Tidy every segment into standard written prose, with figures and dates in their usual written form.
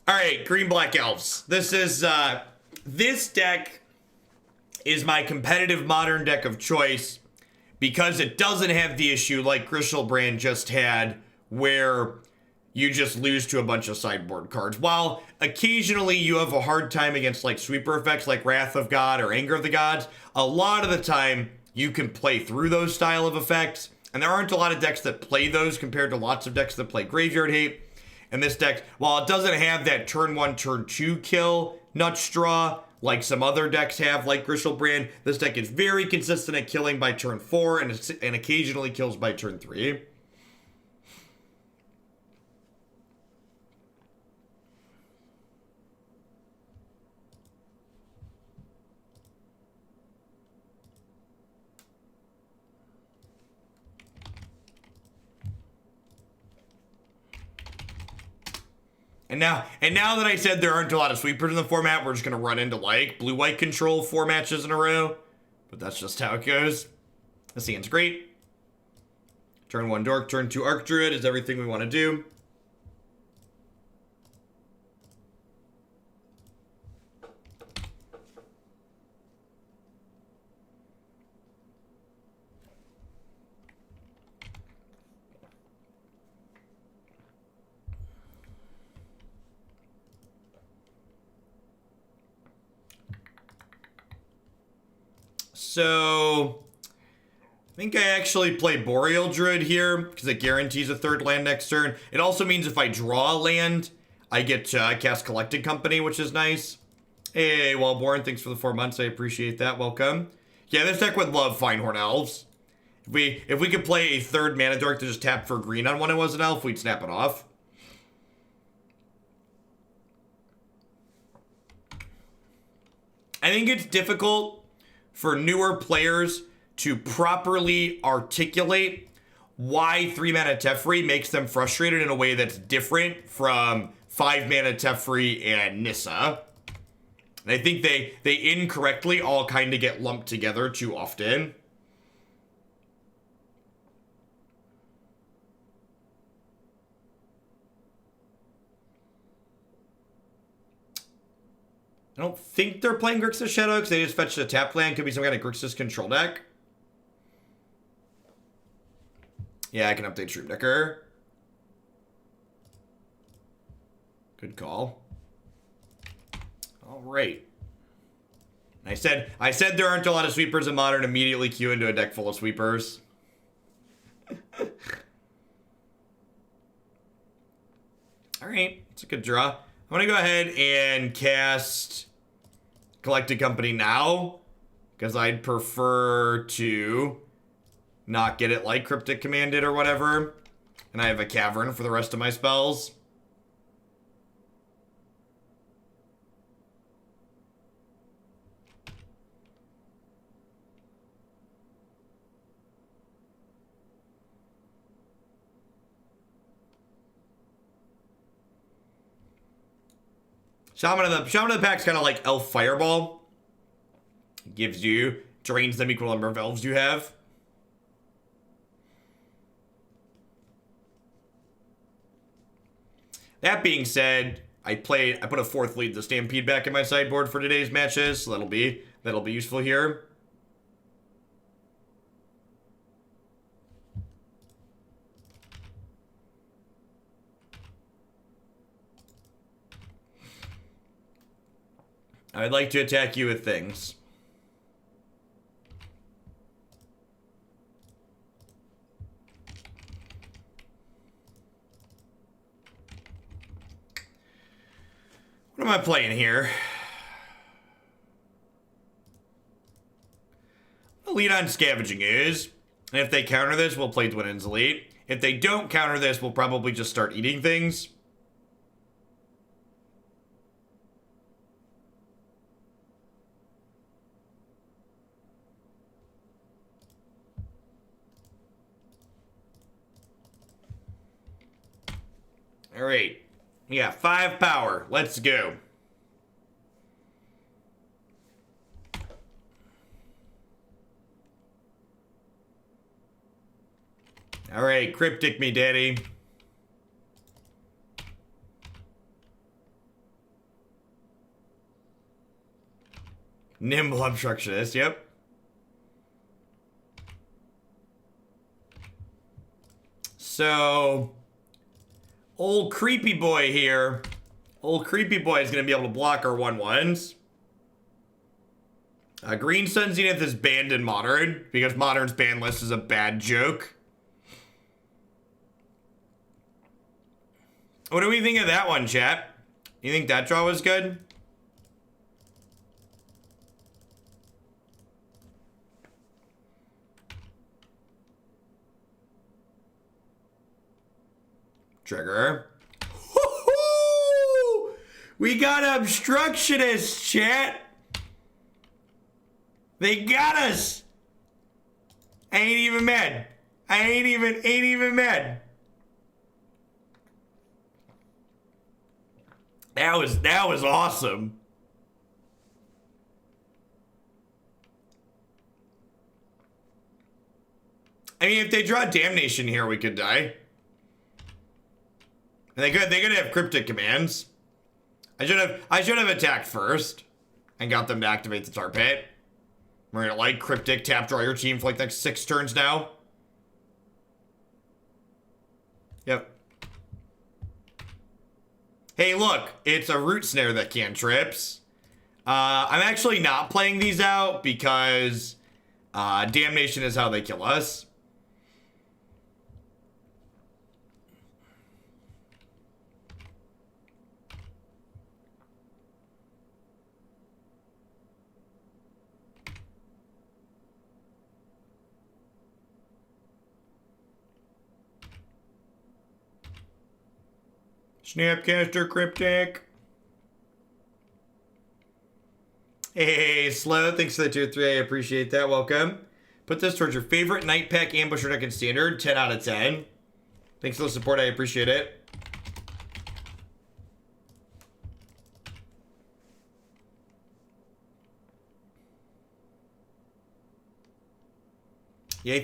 All right, green-black elves. This deck is my competitive modern deck of choice because it doesn't have the issue like Griselbrand just had where you just lose to a bunch of sideboard cards. While occasionally you have a hard time against like sweeper effects like Wrath of God or Anger of the Gods, a lot of the time you can play through those style of effects. And there aren't a lot of decks that play those compared to lots of decks that play Graveyard Hate. And this deck, while it doesn't have that turn 1, turn 2 kill Nutch Draw like some other decks have, like Griselbrand, this deck is very consistent at killing by turn 4 and occasionally kills by turn 3. And now that I said there aren't a lot of sweepers in the format, we're just going to run into, like, blue-white control 4 matches in a row. But that's just how it goes. This hand's great. Turn 1 Dork, turn 2 Archdruid is everything we want to do. So, I think I actually play Boreal Druid here because it guarantees a 3rd land next turn. It also means if I draw a land, I get to cast Collected Company, which is nice. Hey, Wellborn, thanks for the 4 months. I appreciate that. Welcome. Yeah, this deck would love Finehorn Elves. If we could play a 3rd mana dork to just tap for green on when it was an elf, we'd snap it off. I think it's difficult for newer players to properly articulate why 3 mana Teferi makes them frustrated in a way that's different from 5 mana Teferi and Nissa. And I think they incorrectly all kind of get lumped together too often. I don't think they're playing Grixis Shadow because they just fetched a tap land. Could be some kind of Grixis control deck. Yeah, I can update Troop Decker. Good call. All right. I said there aren't a lot of sweepers in Modern. Immediately queue into a deck full of sweepers. All right, it's a good draw. I'm gonna go ahead and cast Collected Company now because I'd prefer to not get it like Cryptic Commanded or whatever. And I have a Cavern for the rest of my spells. Shaman of the Pack's kind of like Elf Fireball. Gives you, drains them equal number of elves you have. That being said, I put a 4th Lead the Stampede back in my sideboard for today's matches, so that'll be useful here. I'd like to attack you with things. What am I playing here? I'll lead on Scavenging Ooze. And if they counter this, we'll play Dwynen's Elite. If they don't counter this, we'll probably just start eating things. All right. We got 5 power. Let's go. All right, Cryptic me, daddy. Nimble Obstructionist, yep. So, old creepy boy here. Old creepy boy is going to be able to block our 1/1s. Green Sun Zenith is banned in Modern, because Modern's ban list is a bad joke. What do we think of that one, chat? You think that draw was good? Trigger. Woo-hoo! We got obstructionists, chat. They got us. I ain't even mad. I ain't even mad. That was awesome. I mean, if they draw Damnation here, we could die. And they could have cryptic commands. I should have attacked first and got them to activate the Tar Pit. We're gonna like cryptic tap draw your team for like the next 6 turns now. Yep. Hey, look, it's a root snare that cantrips. I'm actually not playing these out because Damnation is how they kill us. Snapcaster Cryptic. Hey, Slow, thanks for the tier 3. I appreciate that. Welcome. Put this towards your favorite Night Pack Ambusher deck in Standard. 10 out of 10. Thanks for the support. I appreciate it. Yeah, I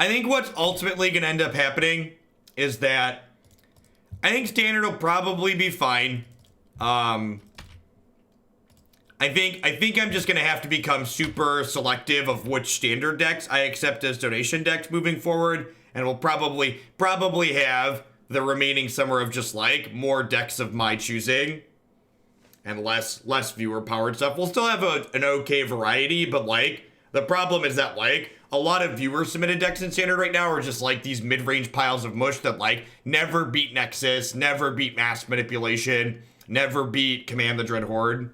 think what's ultimately going to end up happening is that I think Standard will probably be fine. I think I'm just gonna have to become super selective of which Standard decks I accept as donation decks moving forward, and we'll probably have the remaining summer of just like more decks of my choosing and less viewer powered stuff. We'll still have an okay variety, but like the problem is that like a lot of viewer submitted decks in Standard right now are just like these mid-range piles of mush that like never beat Nexus, never beat Mass Manipulation, never beat Command the Dread Horde.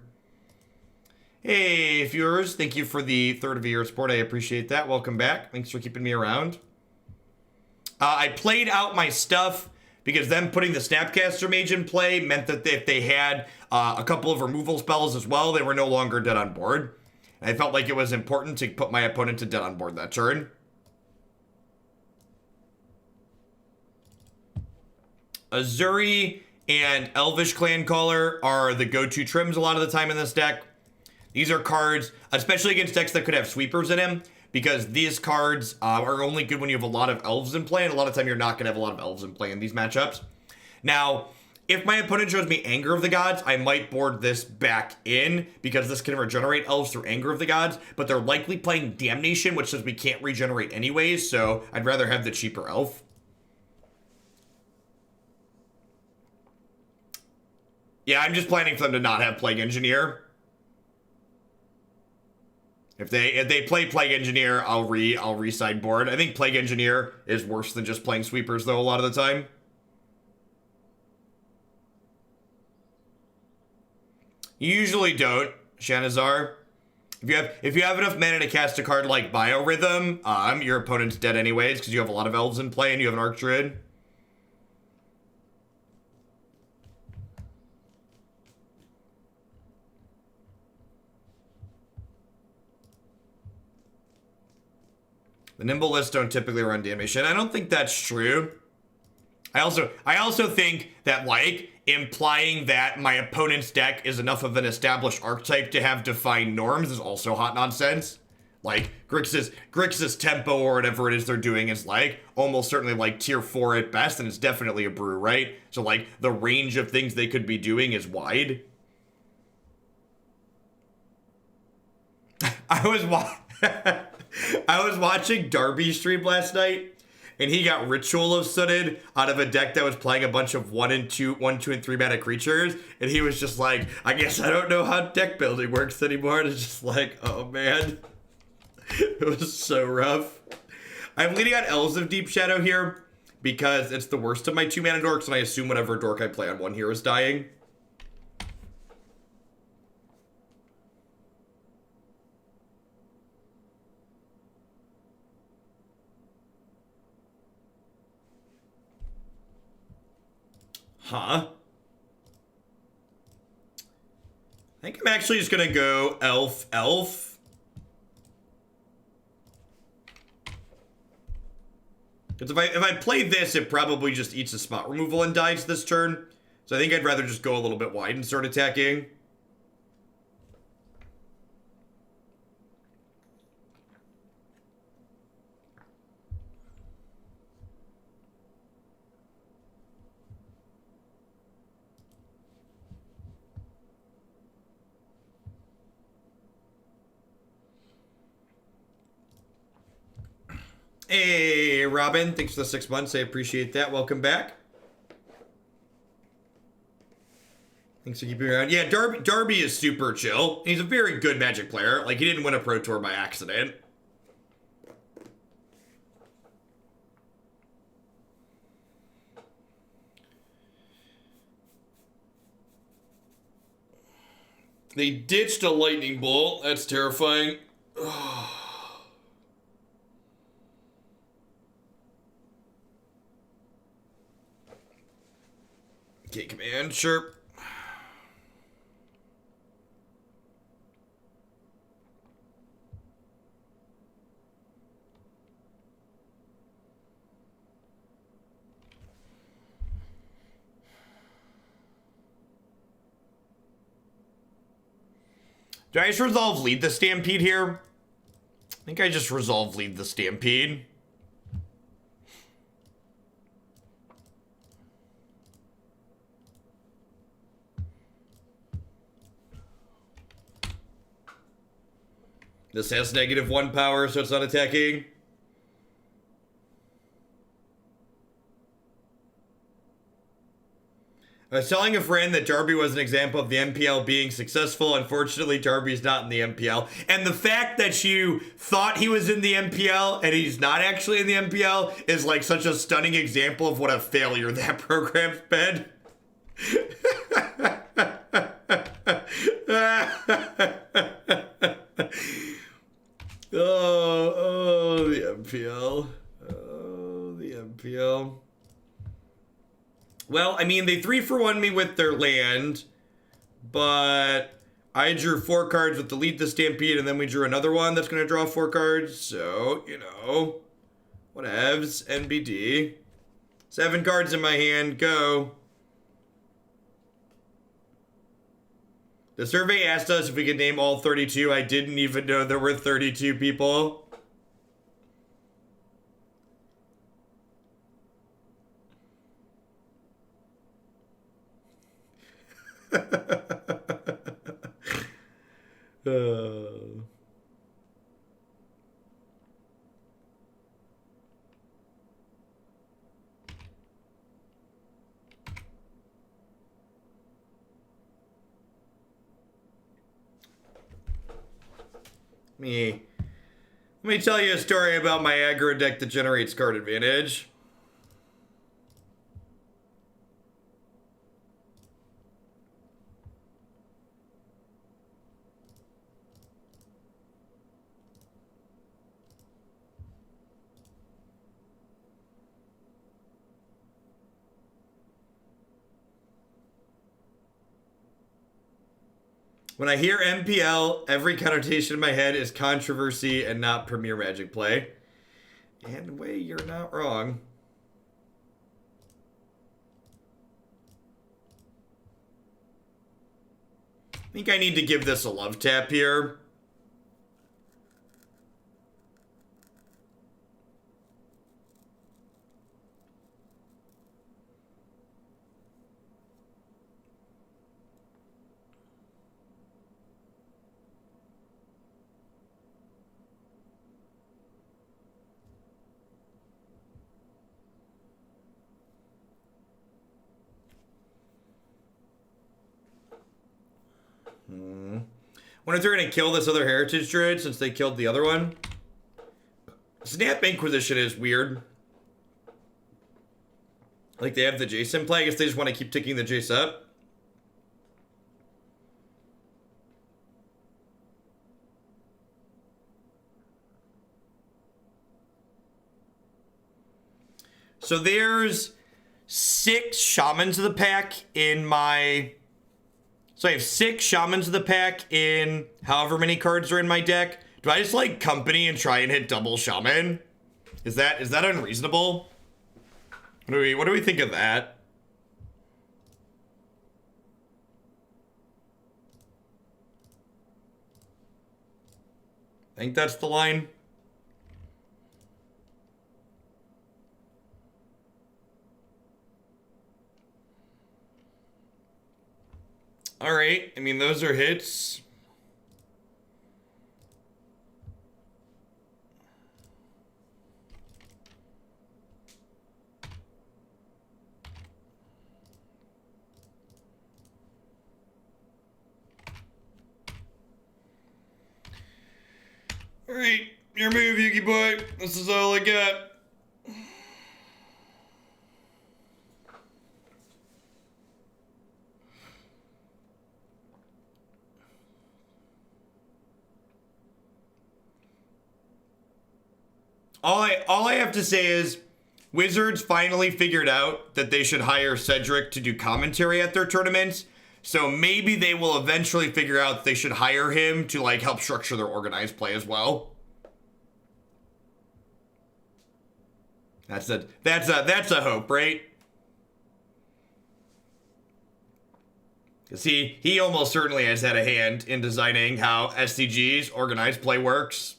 Hey, viewers, thank you for the third of your support. I appreciate that. Welcome back. Thanks for keeping me around. I played out my stuff because them putting the Snapcaster Mage in play meant that if they had a couple of removal spells as well, they were no longer dead on board. I felt like it was important to put my opponent to dead on board that turn. Ezuri and Elvish Clancaller are the go-to trims a lot of the time in this deck. These are cards, especially against decks that could have sweepers in them, because these cards are only good when you have a lot of elves in play, and a lot of time you're not going to have a lot of elves in play in these matchups. Now, if my opponent shows me Anger of the Gods, I might board this back in, because this can regenerate elves through Anger of the Gods, but they're likely playing Damnation, which says we can't regenerate anyways, so I'd rather have the cheaper elf. Yeah, I'm just planning for them to not have Plague Engineer. If they play Plague Engineer, I'll re-sideboard. I think Plague Engineer is worse than just playing sweepers, though, a lot of the time. You usually don't, Shanazar. If you have enough mana to cast a card like Biorhythm, your opponent's dead anyways, because you have a lot of elves in play and you have an Archdruid. The Nimble lists don't typically run Damnation. I don't think that's true. I also think that, like, implying that my opponent's deck is enough of an established archetype to have defined norms is also hot nonsense. Like, Grixis tempo or whatever it is they're doing is, like, almost certainly, like, tier 4 at best, and it's definitely a brew, right? So, like, the range of things they could be doing is wide. I was I was watching Darby stream last night, and he got Ritual of Sooted out of a deck that was playing a bunch of 1, 2, and 3 mana creatures, and he was just like, I guess I don't know how deck building works anymore. And it's just like, oh man. It was so rough. I'm leading on Elves of Deep Shadow here because it's the worst of my 2 mana dorks, and I assume whatever dork I play on 1 hero is dying. Huh? I think I'm actually just gonna go elf. Because if I play this, it probably just eats a spot removal and dies this turn. So I think I'd rather just go a little bit wide and start attacking. Hey, Robin, thanks for the 6 months. I appreciate that. Welcome back. Thanks for keeping me around. Yeah, Darby is super chill. He's a very good Magic player. Like, he didn't win a Pro Tour by accident. They ditched a Lightning Bolt. That's terrifying. Okay, command, sure. Do I just resolve Lead the Stampede here? I think I just resolve Lead the Stampede. This has -1 power, so it's not attacking. I was telling a friend that Darby was an example of the MPL being successful. Unfortunately, Darby's not in the MPL. And the fact that you thought he was in the MPL and he's not actually in the MPL is like such a stunning example of what a failure that program's been. Oh, the MPL. Oh, the MPL. Well, I mean, they 3-for-1 me with their land, but I drew 4 cards with the Lead the Stampede, and then we drew another one that's going to draw 4 cards. So, you know, whatevs, NBD. 7 cards in my hand, go. The survey asked us if we could name all 32. I didn't even know there were 32 people. Let me tell you a story about my aggro deck that generates card advantage. When I hear MPL, every connotation in my head is controversy and not Premier Magic play. And way, you're not wrong. I think I need to give this a love tap here. Wonder if they're gonna kill this other Heritage Druid since they killed the other one. Snap Inquisition is weird. Like they have the Jace in play. I guess they just want to keep ticking the Jace up. So there's 6 Shamans of the pack in my... So I have 6 Shamans of the pack in however many cards are in my deck. Do I just like company and try and hit double Shaman? Is that unreasonable? What do we think of that? I think that's the line. All right. I mean, those are hits. All right. Your move, Yuki boy. This is all I got. All I have to say is Wizards finally figured out that they should hire Cedric to do commentary at their tournaments. So maybe they will eventually figure out they should hire him to like help structure their organized play as well. That's a hope, right? Because he almost certainly has had a hand in designing how SCG's organized play works.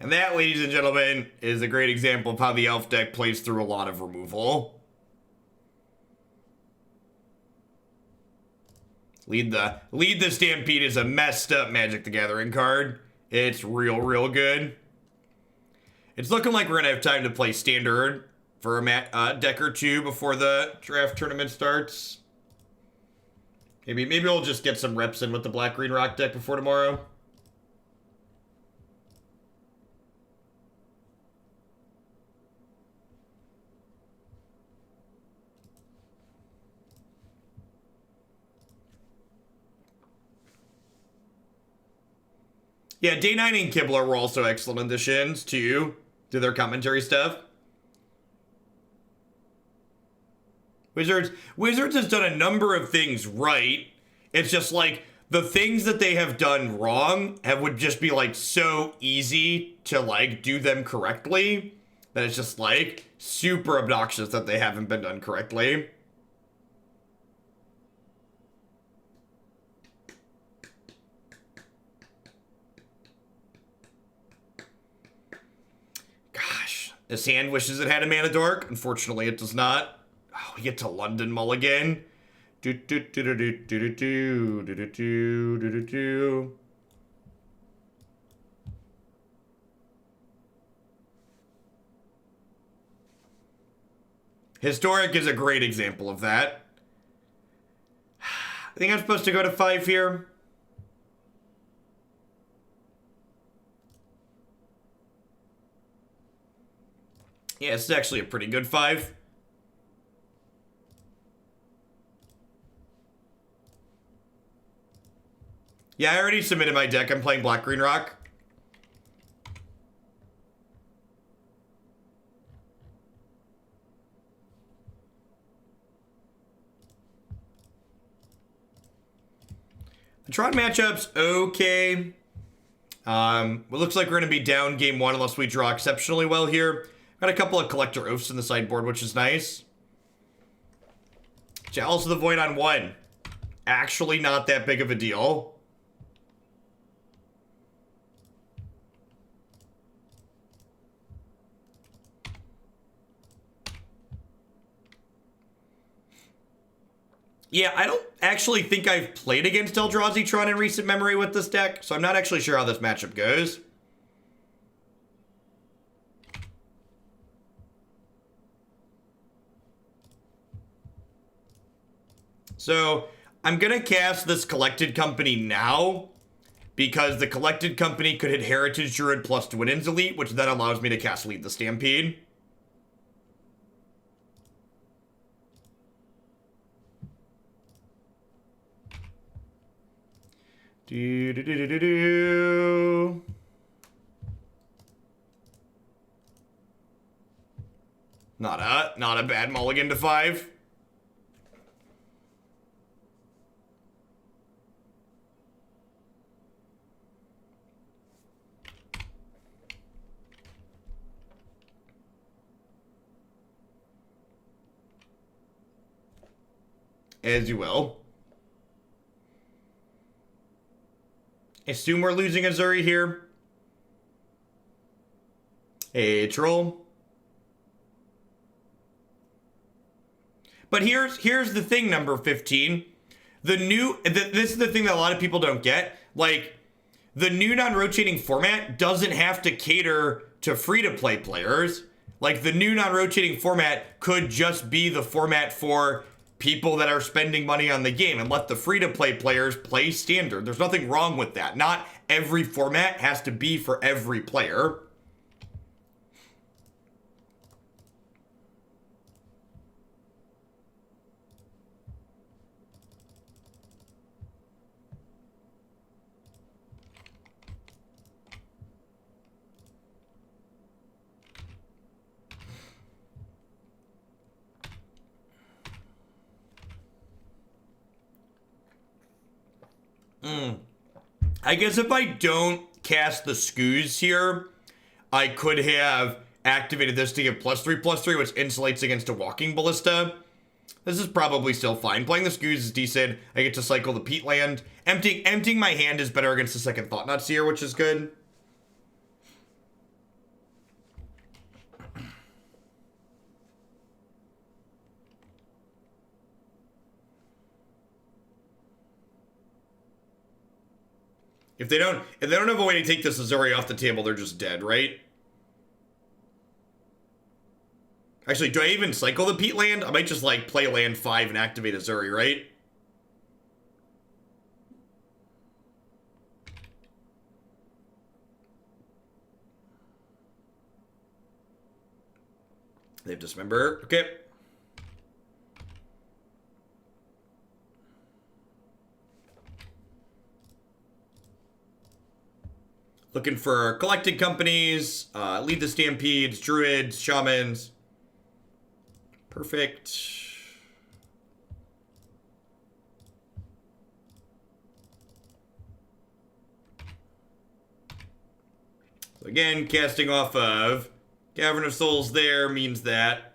And that, ladies and gentlemen, is a great example of how the elf deck plays through a lot of removal. Lead the Stampede is a messed up Magic the Gathering card. It's real good. It's looking like we're gonna have time to play Standard for a deck or two before the draft tournament starts. Maybe we'll just get some reps in with the Black-Green Rock deck before tomorrow. Yeah, Day 9 and Kibler were also excellent additions to their commentary stuff. Wizards has done a number of things right. It's just like the things that they have done wrong would just be like so easy to like do them correctly that it's just like super obnoxious that they haven't been done correctly. This hand wishes it had a Mana Dork. Unfortunately, it does not. Oh, we get to London Mulligan. Historic is a great example of that. I think I'm supposed to go to 5 here. Yeah, it's actually a pretty good 5. Yeah, I already submitted my deck. I'm playing Black-Green Rock. The Tron matchup's okay. It looks like we're going to be down game 1 unless we draw exceptionally well here. Got a couple of Collector Ouphes in the sideboard, which is nice. Chalice of the Void on 1. Actually not that big of a deal. Yeah, I don't actually think I've played against Eldrazi Tron in recent memory with this deck, so I'm not actually sure how this matchup goes. So I'm going to cast this Collected Company now, because the Collected Company could hit Heritage Druid plus Dwynen's Elite, which then allows me to cast Lead the Stampede. Do. Not a bad mulligan to 5. As you will. Assume we're losing Ezuri here. Hey, troll. But here's the thing, number 15. This is the thing that a lot of people don't get. Like, the new non-rotating format doesn't have to cater to free-to-play players. Like, the new non-rotating format could just be the format for people that are spending money on the game and let the free-to-play players play standard. There's nothing wrong with that. Not every format has to be for every player. I guess if I don't cast the Scooze here, I could have activated this to give +3/+3, which insulates against a Walking Ballista. This is probably still fine. Playing the Scooze is decent. I get to cycle the Peatland. Emptying my hand is better against the second Thought-Knot Seer, which is good. If they don't have a way to take this Ezuri off the table, they're just dead, right? Actually, do I even cycle the Peatland? I might just, like, play land 5 and activate Ezuri, right? They have Dismember. Okay. Looking for collected companies, Lead the Stampedes, Druids, Shamans. Perfect. So again, casting off of Cavern of Souls there means that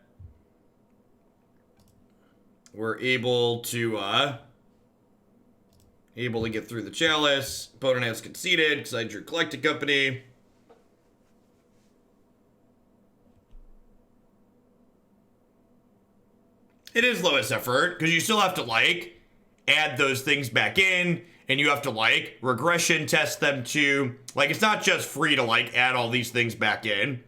we're able to get through the Chalice. Opponent has conceded because I drew Collected Company. It is lowest effort because you still have to, like, add those things back in, and you have to, like, regression test them too. Like, it's not just free to, like, add all these things back in.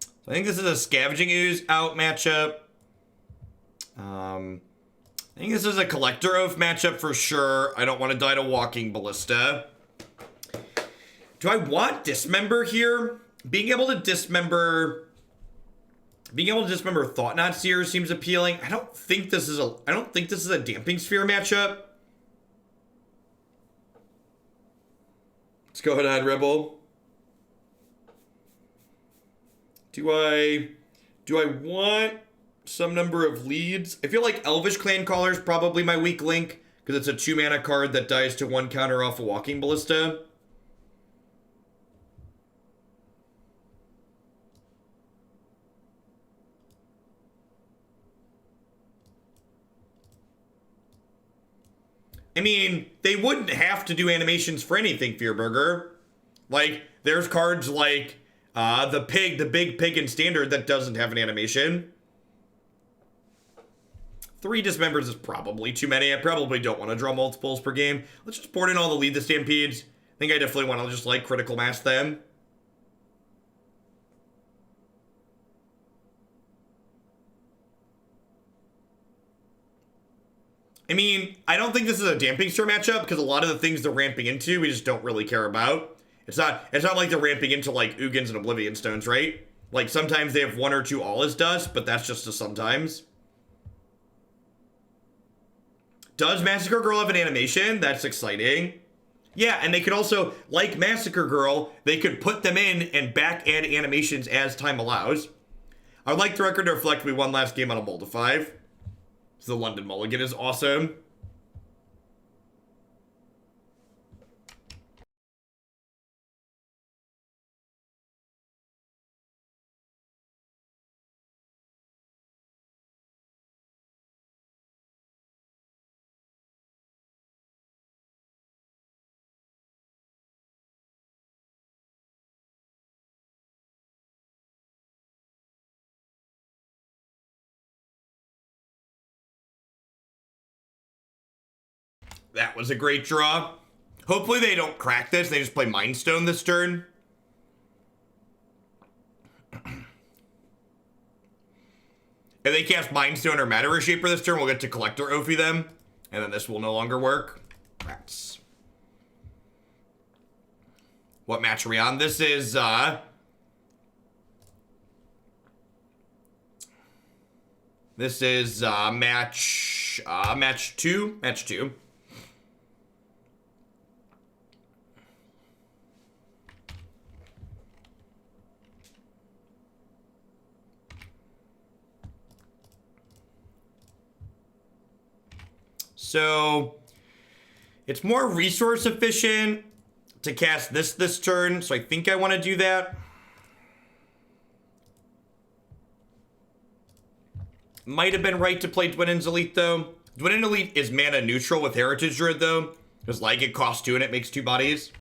So I think this is a Scavenging Ooze out matchup. I think this is a Collector Ouphe matchup for sure. I don't want to die to Walking Ballista. Do I want Dismember here? Being able to dismember Thought-Knot Seer seems appealing. I don't think this is a Damping Sphere matchup. Let's go ahead, Rebel. Do I want some number of leads? I feel like Elvish Clancaller is probably my weak link because it's a 2-mana card that dies to 1 counter off a Walking Ballista. I mean, they wouldn't have to do animations for anything, Fearburger. Like, there's cards like the big pig in Standard that doesn't have an animation. 3 Dismembers is probably too many. I probably don't want to draw multiples per game. Let's just board in all the Lead the Stampedes. I think I definitely want to just, like, critical mass them. I mean, I don't think this is a Damping Star matchup because a lot of the things they're ramping into we just don't really care about. It's not like they're ramping into, like, Ugins and Oblivion Stones, right? Like, sometimes they have 1 or 2 All Is Dust, but that's just a sometimes. Does Massacre Girl have an animation? That's exciting. Yeah, and they could also, like Massacre Girl, they could put them in and back add animations as time allows. I'd like the record to reflect we won last game on a Mold of 5. So the London Mulligan is awesome. That was a great draw. Hopefully they don't crack this. They just play Mind Stone this turn. If they cast Mind Stone or Matter Reshaper this turn, we'll get to Collector Ouphe them. And then this will no longer work. Rats. What match are we on? This is, match 2. Match 2. So, it's more resource efficient to cast this turn, so I think I want to do that. Might have been right to play Dwynen's Elite, though. Dwynen Elite is mana neutral with Heritage Druid, though. Because, like, it costs 2 and it makes 2 bodies.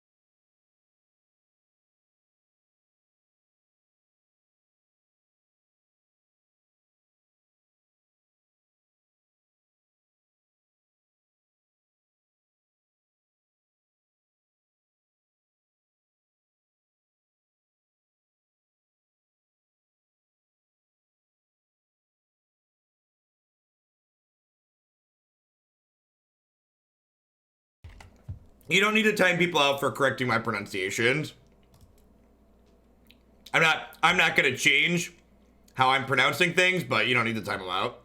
You don't need to time people out for correcting my pronunciations. I'm not gonna change how I'm pronouncing things, but you don't need to time them out.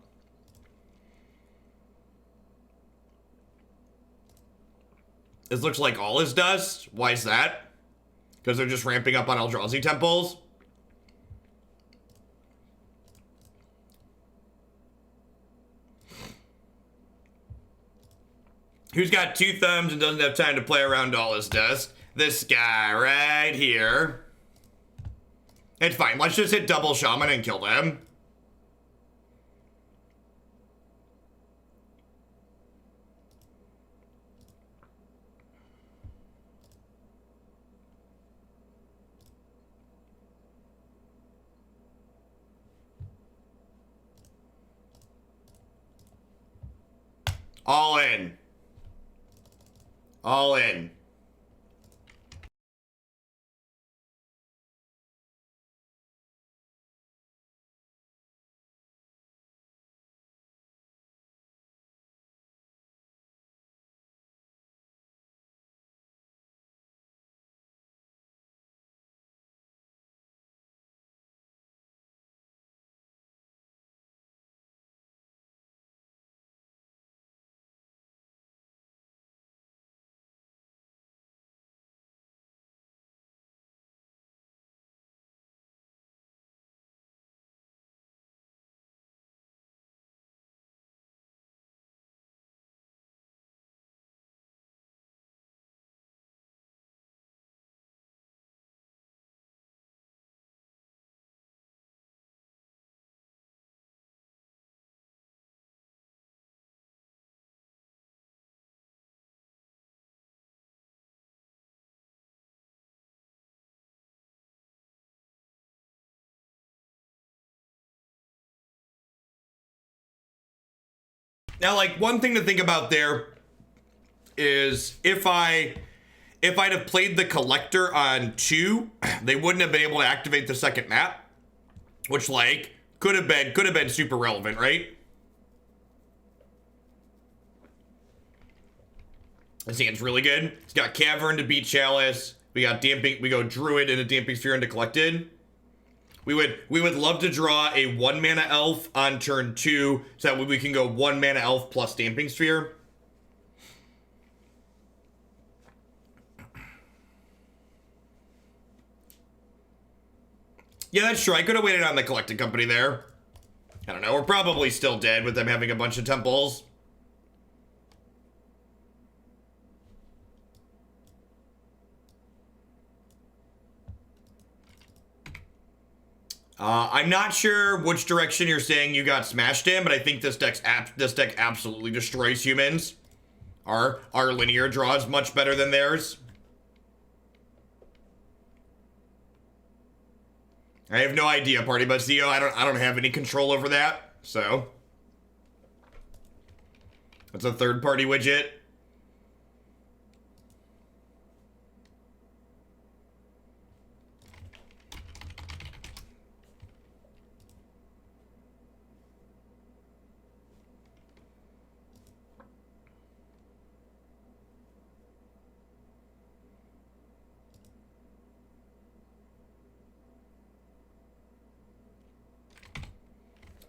This looks like All Is Dust. Why is that? Because they're just ramping up on Eldrazi temples. Who's got 2 thumbs and doesn't have time to play around All Is Dust? This guy right here. It's fine. Let's just hit double Shaman and kill them. All in. All in. Now, like, one thing to think about there is if I'd have played the Collector on 2, they wouldn't have been able to activate the second map, which, like, could have been super relevant, right? This hand's really good. It's got Cavern to beat Chalice. We got Damping. We go Druid into Damping Sphere into Collected. We would love to draw a 1 mana elf on turn 2, so that way we can go 1 mana elf plus Damping Sphere. Yeah, that's true. I could have waited on the Collected Company there. I don't know. We're probably still dead with them having a bunch of temples. I'm not sure which direction you're saying you got smashed in, but I think this deck absolutely destroys humans. Our linear draw is much better than theirs. I have no idea, Party Bus Zio. I don't have any control over that, so it's a third-party widget.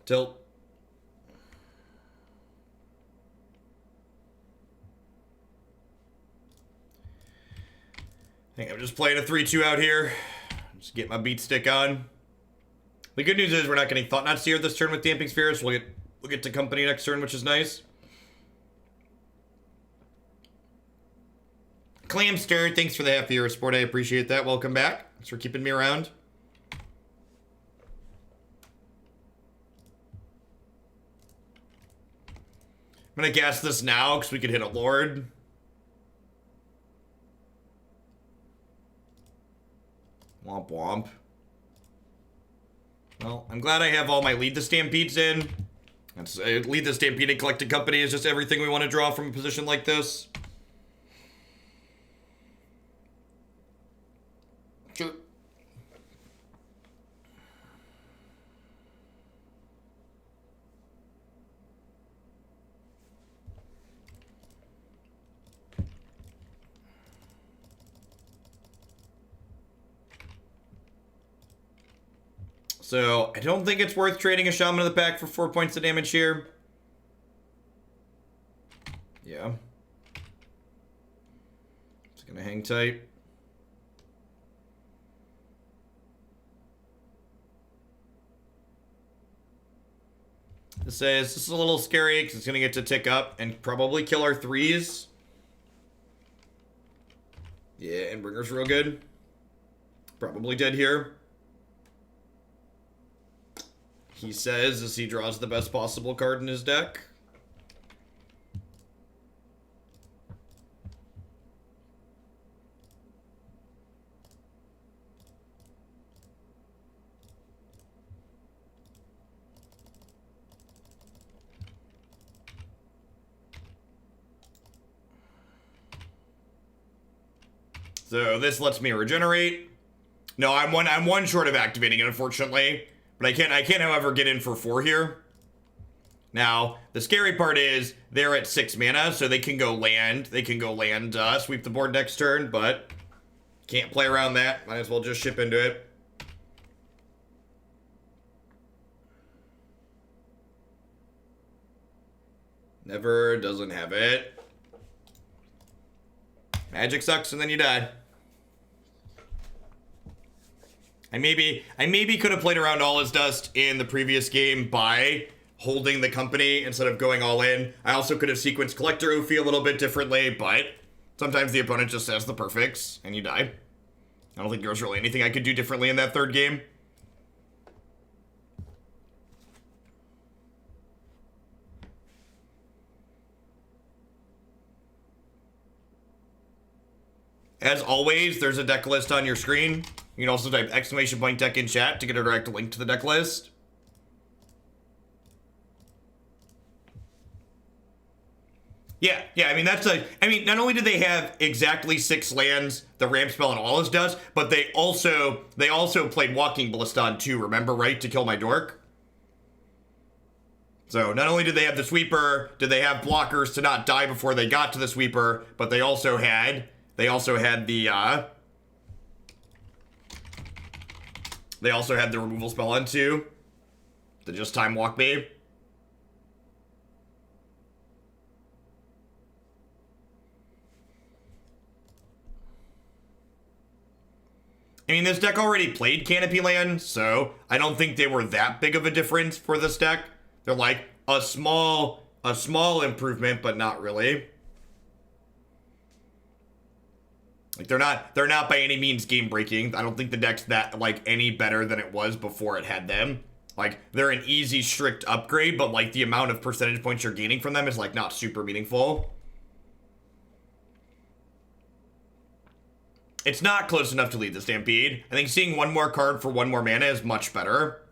Tilt. I think I'm just playing a 3-2 out here. Just get my beat stick on. The good news is we're not getting Thought Knot Seer this turn with Damping Sphere, so we'll get to Company next turn, which is nice. Clamster, thanks for the half year support. I appreciate that. Welcome back. Thanks for keeping me around. I'm gonna cast this now because we could hit a Lord. Womp womp. Well, I'm glad I have all my Lead the Stampedes in. That's, Lead the Stampede and Collected Company is just everything we want to draw from a position like this. Sure. So, I don't think it's worth trading a Shaman of the Pack for 4 points of damage here. Yeah. Just gonna hang tight. This is a little scary because it's gonna get to tick up and probably kill our 3s. Yeah, and Bringer's real good. Probably dead here. He says as he draws the best possible card in his deck. So this lets me regenerate. No, I'm one short of activating it, unfortunately. But I can't, however, get in for 4 here. Now, the scary part is they're at 6 mana, so they can go land. They can go land, sweep the board next turn, but can't play around that. Might as well just ship into it. Never doesn't have it. Magic sucks and then you die. I maybe could have played around All Is Dust in the previous game by holding the company instead of going all in. I also could have sequenced Collector Ouphe a little bit differently, but sometimes the opponent just says the perfects and you die. I don't think there was really anything I could do differently in that third game. As always, there's a deck list on your screen. You can also type !deck in chat to get a direct link to the deck list. Yeah, I mean, not only do they have exactly 6 lands, the ramp spell and all this does, but they also played Walking Ballista on 2, remember, right, to kill my dork? So not only did they have the sweeper, did they have blockers to not die before they got to the sweeper, but they also had the removal spell on 2 to just time walk me. I mean, this deck already played Canopy Land, so I don't think they were that big of a difference for this deck. They're like a small improvement, but not really. Like they're not by any means game breaking. I don't think the deck's that like any better than it was before it had them. Like they're an easy strict upgrade, but like the amount of percentage points you're gaining from them is like not super meaningful. It's not close enough to lead the Stampede. I think seeing one more card for one more mana is much better.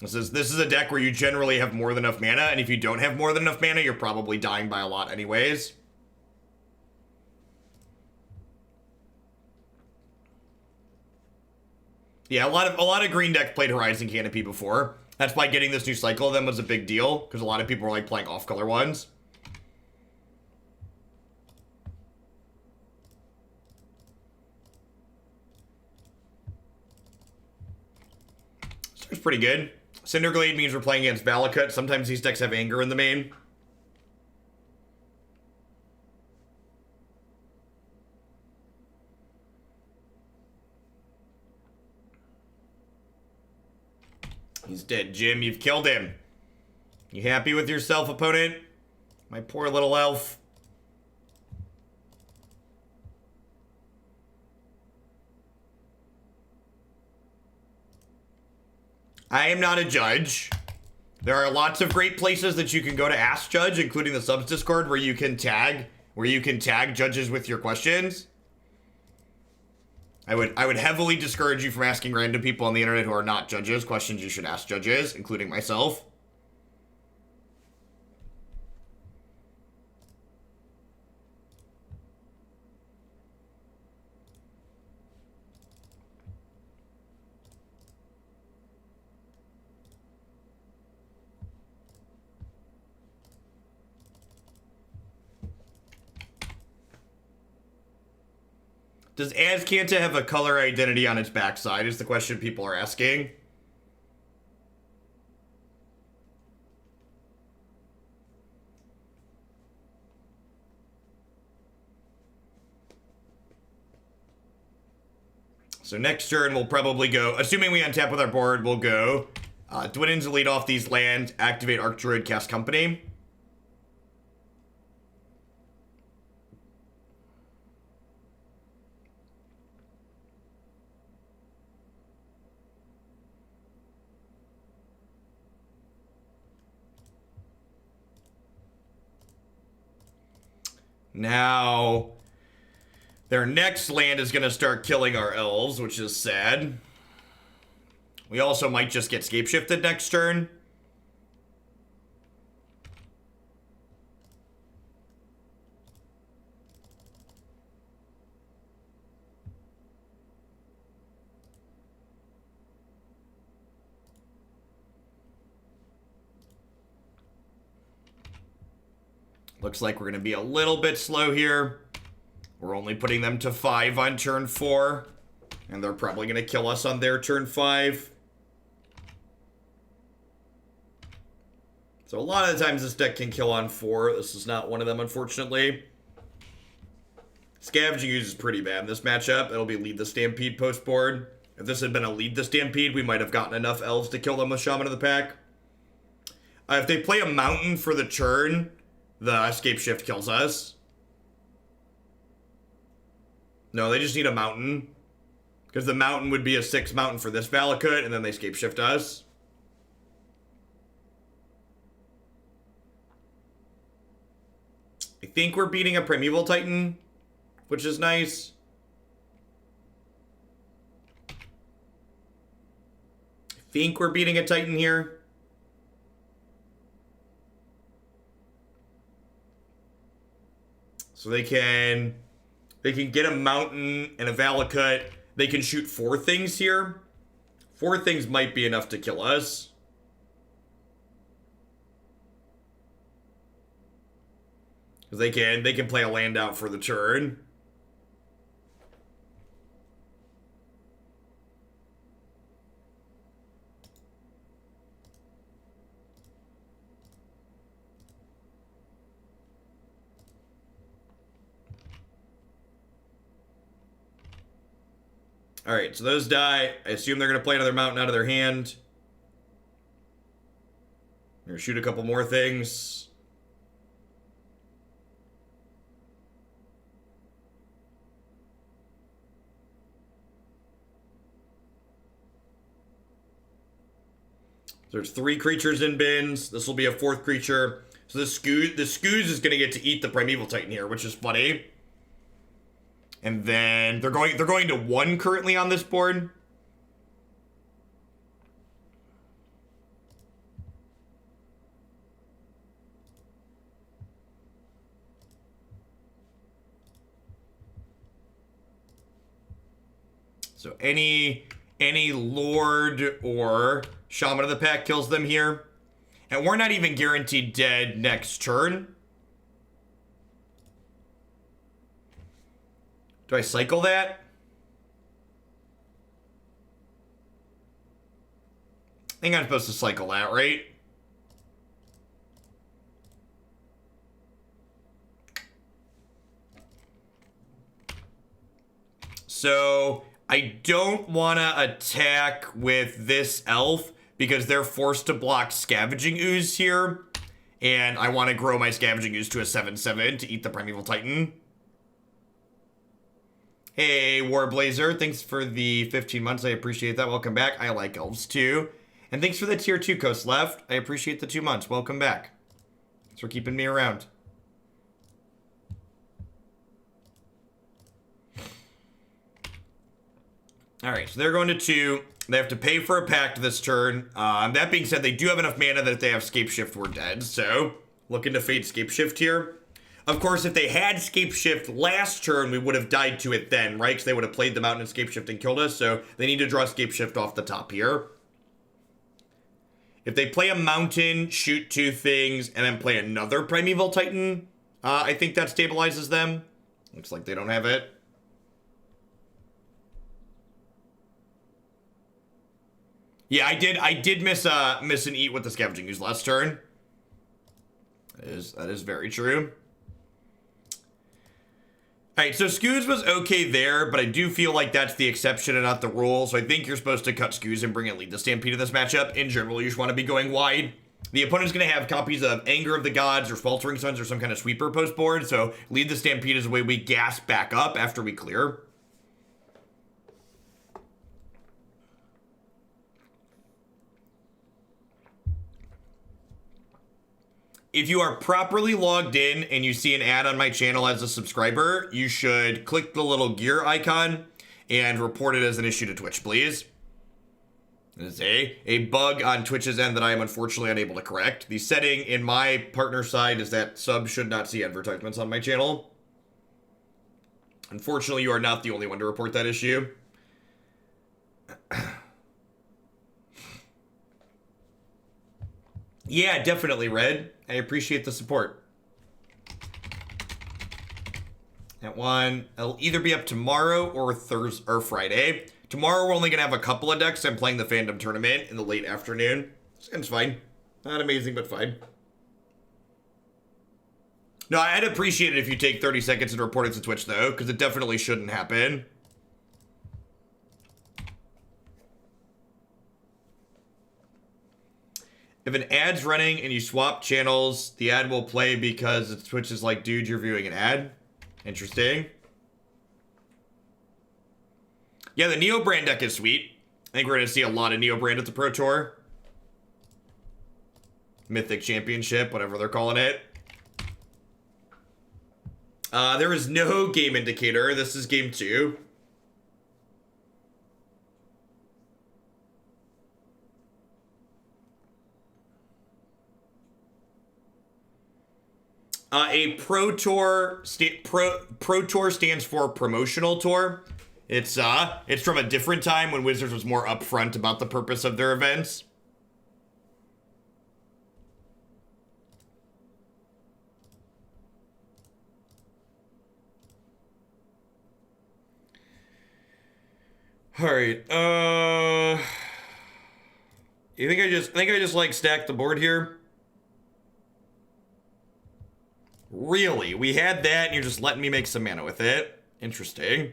This is a deck where you generally have more than enough mana, and if you don't have more than enough mana, you're probably dying by a lot anyways. Yeah, a lot of green decks played Horizon Canopy before. That's why getting this new cycle of them was a big deal, because a lot of people were like playing off-color ones. It's pretty good. Cinderglade means we're playing against Valakut. Sometimes these decks have anger in the main. He's dead, Jim. You've killed him. You happy with yourself, opponent? My poor little elf. I am not a judge. There are lots of great places that you can go to ask judge, including the subs Discord, where you can tag judges with your questions. I would heavily discourage you from asking random people on the internet who are not judges questions you should ask judges, including myself. Does Azcanta have a color identity on its backside is the question people are asking. So next turn we'll probably go, assuming we untap with our board, we'll go Dwynen to lead off these lands, activate Archdruid, cast Company. Now, their next land is going to start killing our elves, which is sad. We also might just get scape-shifted next turn. Looks like we're going to be a little bit slow here. We're only putting them to 5 on turn 4. And they're probably going to kill us on their turn 5. So a lot of the times this deck can kill on 4. This is not one of them, unfortunately. Scavenging Ooze is pretty bad in this matchup. It'll be Lead the Stampede post board. If this had been a Lead the Stampede, we might have gotten enough elves to kill them with Shaman of the Pack. If they play a mountain for the turn, the escape shift kills us. No, they just need a mountain. Because the mountain would be a 6 mountain for this Valakut, and then they escape shift us. I think we're beating a Primeval Titan, which is nice. I think we're beating a Titan here. So they can get a Mountain and a Valakut. They can shoot 4 things here. 4 things might be enough to kill us. Because they can play a land out for the turn. Alright, so those die. I assume they're going to play another Mountain out of their hand. They're going to shoot a couple more things. There's 3 creatures in bins. This will be a 4th creature. So the Scooze is going to get to eat the Primeval Titan here, which is funny. And then they're going to 1 currently on this board. So any Lord or Shaman of the Pack kills them here. And we're not even guaranteed dead next turn. Do I cycle that? I think I'm supposed to cycle that, right? So I don't want to attack with this elf because they're forced to block Scavenging Ooze here. And I want to grow my Scavenging Ooze to a 7/7 to eat the Primeval Titan. Hey, Warblazer, thanks for the 15 months. I appreciate that. Welcome back. I like elves too. And thanks for the tier 2 coast left. I appreciate the 2 months. Welcome back. Thanks for keeping me around. Alright, so they're going to 2. They have to pay for a pact this turn. That being said, they do have enough mana that if they have Scapeshift, we're dead. So, looking to fade Scapeshift here. Of course, if they had Scapeshift last turn, we would have died to it then, right? Because they would have played the Mountain and Scapeshift and killed us. So, they need to draw Scapeshift off the top here. If they play a Mountain, shoot 2 things, and then play another Primeval Titan, I think that stabilizes them. Looks like they don't have it. Yeah, I did miss an eat with the Scavenging Ooze last turn. That is very true. Alright, so Scooze was okay there, but I do feel like that's the exception and not the rule. So I think you're supposed to cut Scooze and bring in Lead the Stampede in this matchup. In general, you just want to be going wide. The opponent's going to have copies of Anger of the Gods or Faltering Suns or some kind of sweeper post board. So Lead the Stampede is the way we gas back up after we clear. If you are properly logged in and you see an ad on my channel as a subscriber, you should click the little gear icon and report it as an issue to Twitch, please. It is a bug on Twitch's end that I am unfortunately unable to correct. The setting in my partner side is that subs should not see advertisements on my channel. Unfortunately, you are not the only one to report that issue. Yeah, definitely, Red. I appreciate the support. That one, it'll either be up tomorrow or Thursday or Friday. Tomorrow we're only gonna have a couple of decks. I'm playing the Fandom Tournament in the late afternoon. It's fine. Not amazing, but fine. No, I'd appreciate it if you take 30 seconds and report it to Twitch, though, because it definitely shouldn't happen. If an ad's running and you swap channels, the ad will play because Twitch is like, dude, you're viewing an ad. Interesting. Yeah, the Neo Brand deck is sweet. I think we're going to see a lot of Neo Brand at the Pro Tour. Mythic Championship, whatever they're calling it. There is no game indicator. This is game 2. A Pro Tour Pro Tour stands for promotional tour. It's from a different time when Wizards was more upfront about the purpose of their events. All right. You think I just like stack the board here? Really? We had that and you're just letting me make some mana with it? Interesting.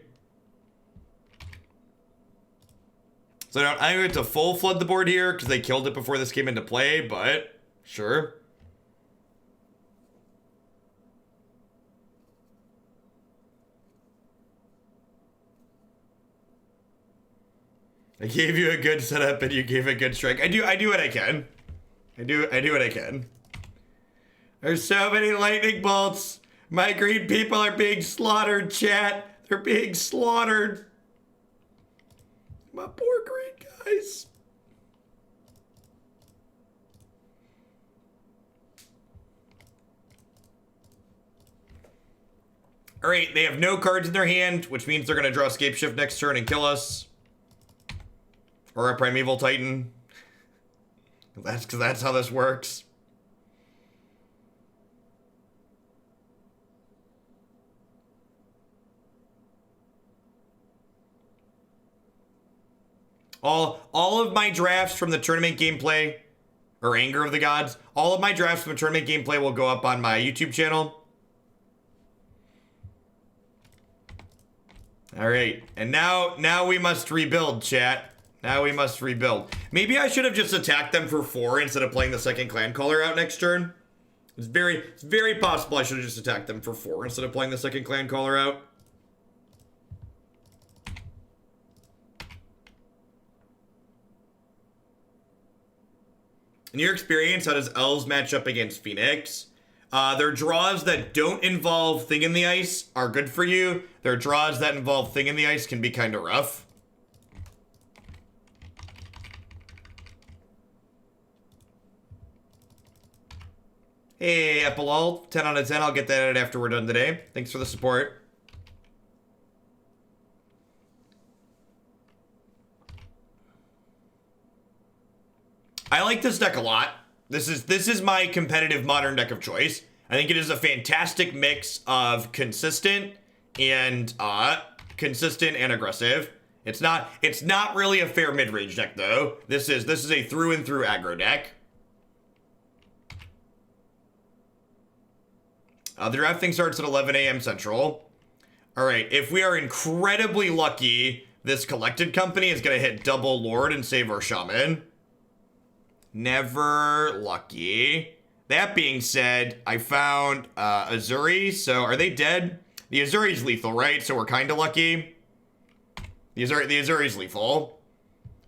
So I went to full flood the board here because they killed it before this came into play, but sure. I gave you a good setup and you gave a good strike. I do what I can. I do what I can. There's so many lightning bolts. My green people are being slaughtered, chat. They're being slaughtered. My poor green guys. All right, they have no cards in their hand, which means they're going to draw Escape Shift next turn and kill us. Or a Primeval Titan. That's how this works. All of my drafts from the tournament gameplay, or Anger of the Gods, all of my drafts from the tournament gameplay will go up on my YouTube channel. All right, and now we must rebuild, chat. Now we must rebuild. Maybe I should have just attacked them for 4 instead of playing the second Clancaller out next turn. It's very possible I should have just attacked them for 4 instead of playing the second Clancaller out. In your experience, how does Elves match up against Phoenix? Their draws that don't involve Thing in the Ice are good for you. Their draws that involve Thing in the Ice can be kind of rough. Hey, Epilol, 10 out of 10. I'll get that out after we're done today. Thanks for the support. I like this deck a lot. This is my competitive modern deck of choice. I think it is a fantastic mix of consistent and aggressive. It's not really a fair mid-range deck though. This is a through and through aggro deck. The draft thing starts at 11 a.m. Central. All right, if we are incredibly lucky, this Collected Company is going to hit double Lord and save our Shaman. Never lucky. That being said, I found Ezuri, so are they dead? The Ezuri's lethal, right? So we're kind of lucky. The Ezuri's lethal.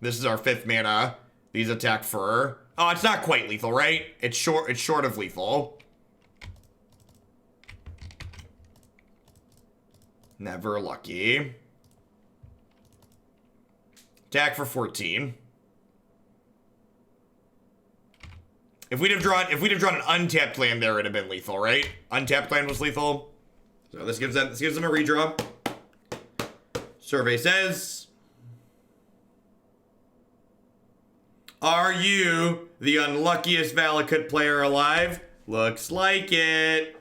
This is our 5th mana. These attack for... Oh, it's not quite lethal, right? It's short of lethal. Never lucky. Attack for 14. If we'd have drawn an untapped land there, it'd have been lethal, right? Untapped land was lethal. So this gives them a redraw. Survey says, are you the unluckiest Valakut player alive? Looks like it.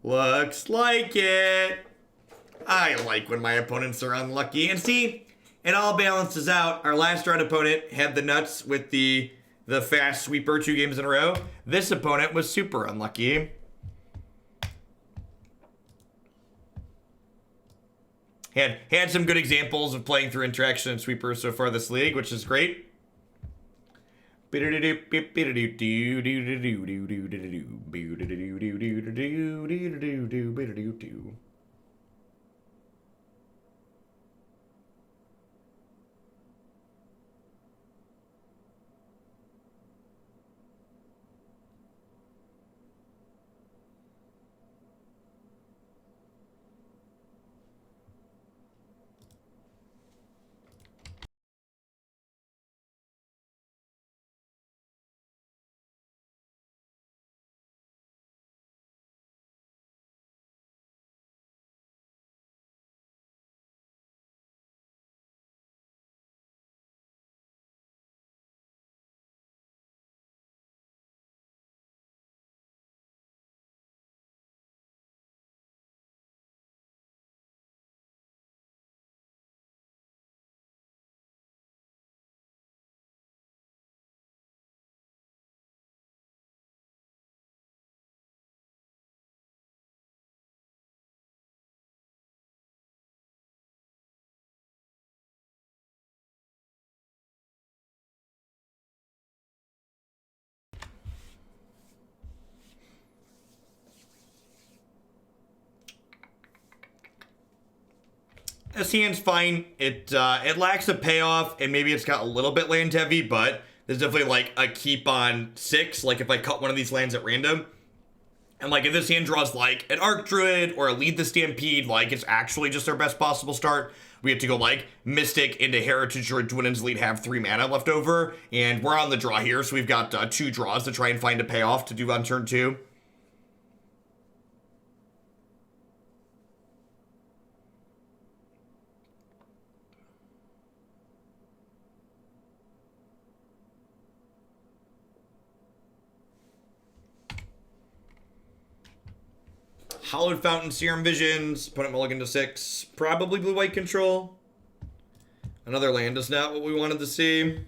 Looks like it. I like when my opponents are unlucky. And see, it all balances out. Our last round opponent had the nuts with the fast sweeper 2 games in a row. This opponent was super unlucky. Had some good examples of playing through interaction and sweeper so far this league, which is great. this hand's fine. It lacks a payoff, and maybe it's got a little bit land heavy, but there's definitely like a keep on 6, like if I cut one of these lands at random. And like if this hand draws like an Archdruid or a Lead the Stampede, like it's actually just our best possible start. We have to go like Mystic into Heritage Druid, Dwynen's Lead, have 3 mana left over, and we're on the draw here, so we've got 2 draws to try and find a payoff to do on turn 2. Hallowed Fountain, Serum Visions, opponent mulligan to 6, probably blue-white control. Another land is not what we wanted to see.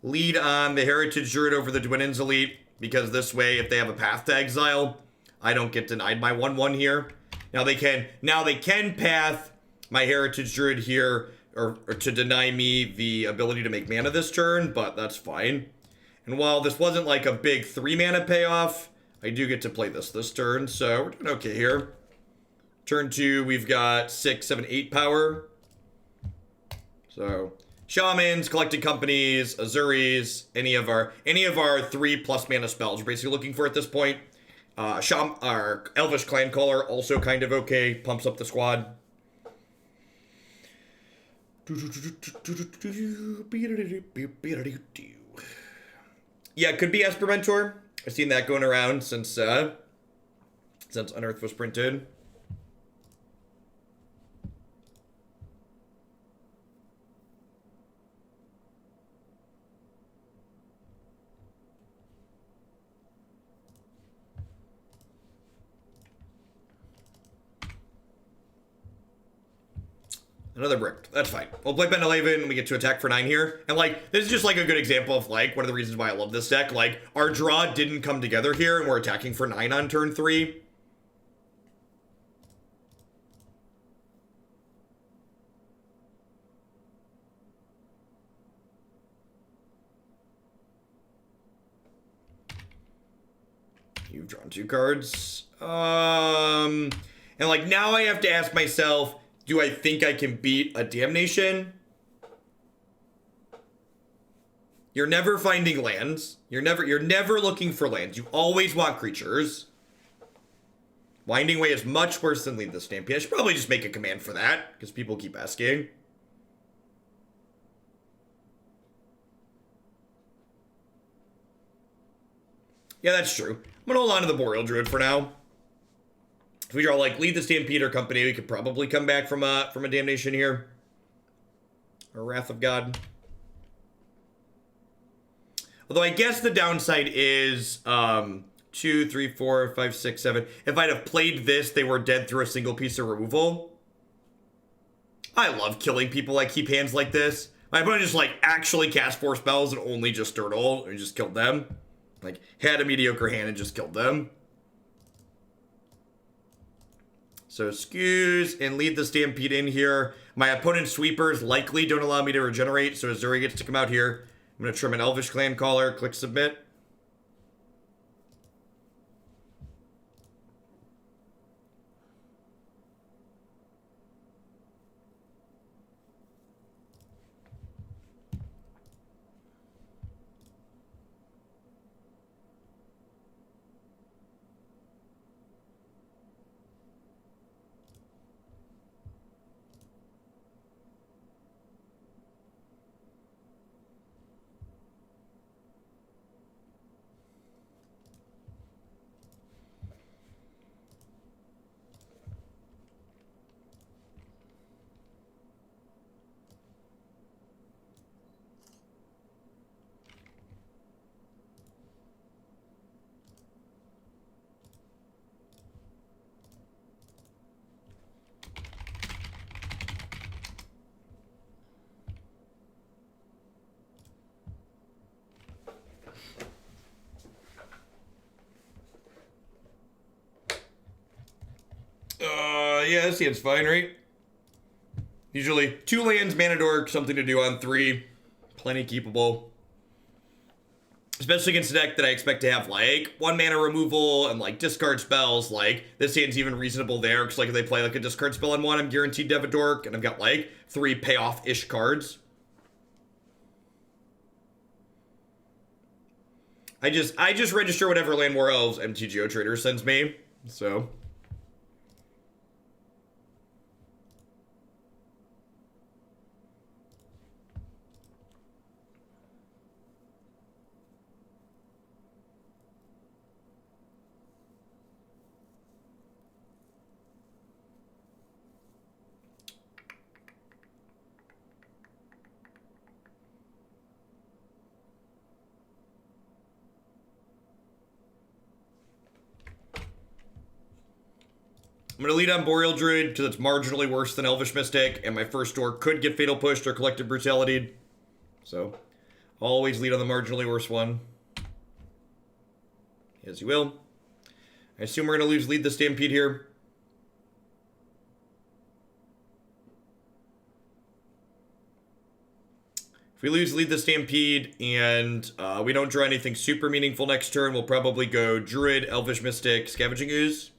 Lead on the Heritage Druid over the Dwynen's Elite, because this way, if they have a path to exile, I don't get denied my 1/1 here. Now they can path my Heritage Druid here, or to deny me the ability to make mana this turn, but that's fine. And while this wasn't like a big 3 mana payoff, I do get to play this turn, so we're doing okay here. Turn 2, we've got 6, 7, 8 power. So Shamans, Collected Companies, Ezuris, any of our 3+ mana spells we're basically looking for at this point. Our Elvish Clancaller, also kind of okay, pumps up the squad. Yeah, it could be Esper Mentor. I've seen that going around since Unearthed was printed. Another brick. That's fine. We'll play Pendelhaven and we get to attack for 9 here. And like, this is just like a good example of like one of the reasons why I love this deck. Like, our draw didn't come together here and we're attacking for 9 on turn 3. You've drawn 2 cards. And like now I have to ask myself, do I think I can beat a Damnation? You're never finding lands. You're never looking for lands. You always want creatures. Winding Way is much worse than Lead the Stampede. I should probably just make a command for that, because people keep asking. Yeah, that's true. I'm gonna hold on to the Boreal Druid for now. If we draw like Lead the Stampede or company, we could probably come back from a Damnation here. Or Wrath of God. Although I guess the downside is 2, 3, 4, 5, 6, 7. If I'd have played this, they were dead through a single piece of removal. I love killing people that keep hands like this. My opponent just like actually cast 4 spells and only just Turtle and just killed them. Like had a mediocre hand and just killed them. So Skews and Lead the Stampede in here. My opponent's sweepers likely don't allow me to regenerate, so Ezuri gets to come out here. I'm going to trim an Elvish Clancaller, click submit. Yeah, this hand's fine, right? Usually 2 lands, mana dork, something to do on 3. Plenty keepable. Especially against a deck that I expect to have, like, 1 mana removal and, like, discard spells. Like, this hand's even reasonable there, because, like, if they play, like, a discard spell on 1, I'm guaranteed to have a dork, and I've got, like, 3 payoff-ish cards. I just register whatever Llanowar Elves MTGO Trader sends me, so... I'm going to lead on Boreal Druid because it's marginally worse than Elvish Mystic, and my first door could get Fatal Pushed or Collective Brutality. So, always lead on the marginally worse one. As you will. I assume we're going to lose Lead the Stampede here. If we lose Lead the Stampede and we don't draw anything super meaningful next turn, we'll probably go Druid, Elvish Mystic, Scavenging Ooze.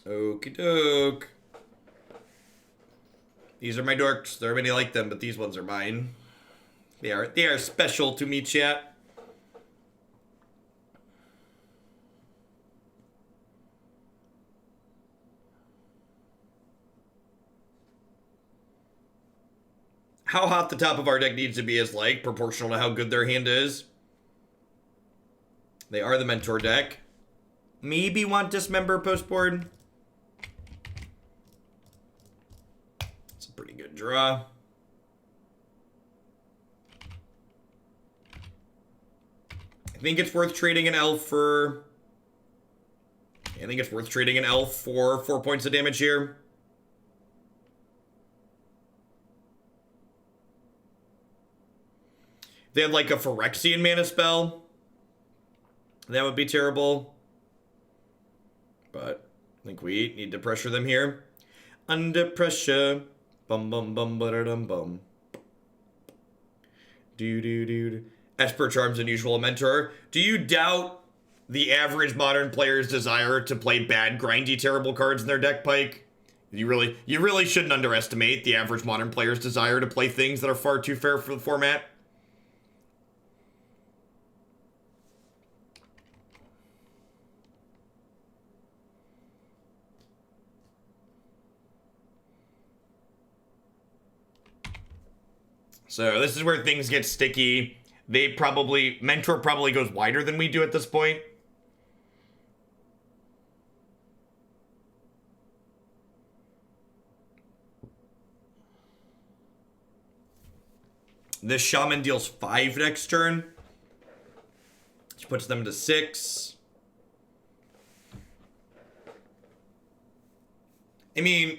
Okie doke. These are my dorks. There are many like them, but these ones are mine. They are special to me, chat. How hot the top of our deck needs to be is, like, proportional to how good their hand is. They are the mentor deck. Maybe want Dismember postboard. It's a pretty good draw. I think it's worth trading an elf for... I think it's worth trading an elf for 4 points of damage here. They had like a Phyrexian mana spell. That would be terrible. But I think we need to pressure them here. Under pressure. Bum bum bum ba-da-dum bum. Do. Esper Charm's unusual mentor. Do you doubt the average modern player's desire to play bad, grindy, terrible cards in their deck, Pike? You really shouldn't underestimate the average modern player's desire to play things that are far too fair for the format. So this is where things get sticky. Mentor probably goes wider than we do at this point. This Shaman deals 5 next turn, which puts them to 6. I mean,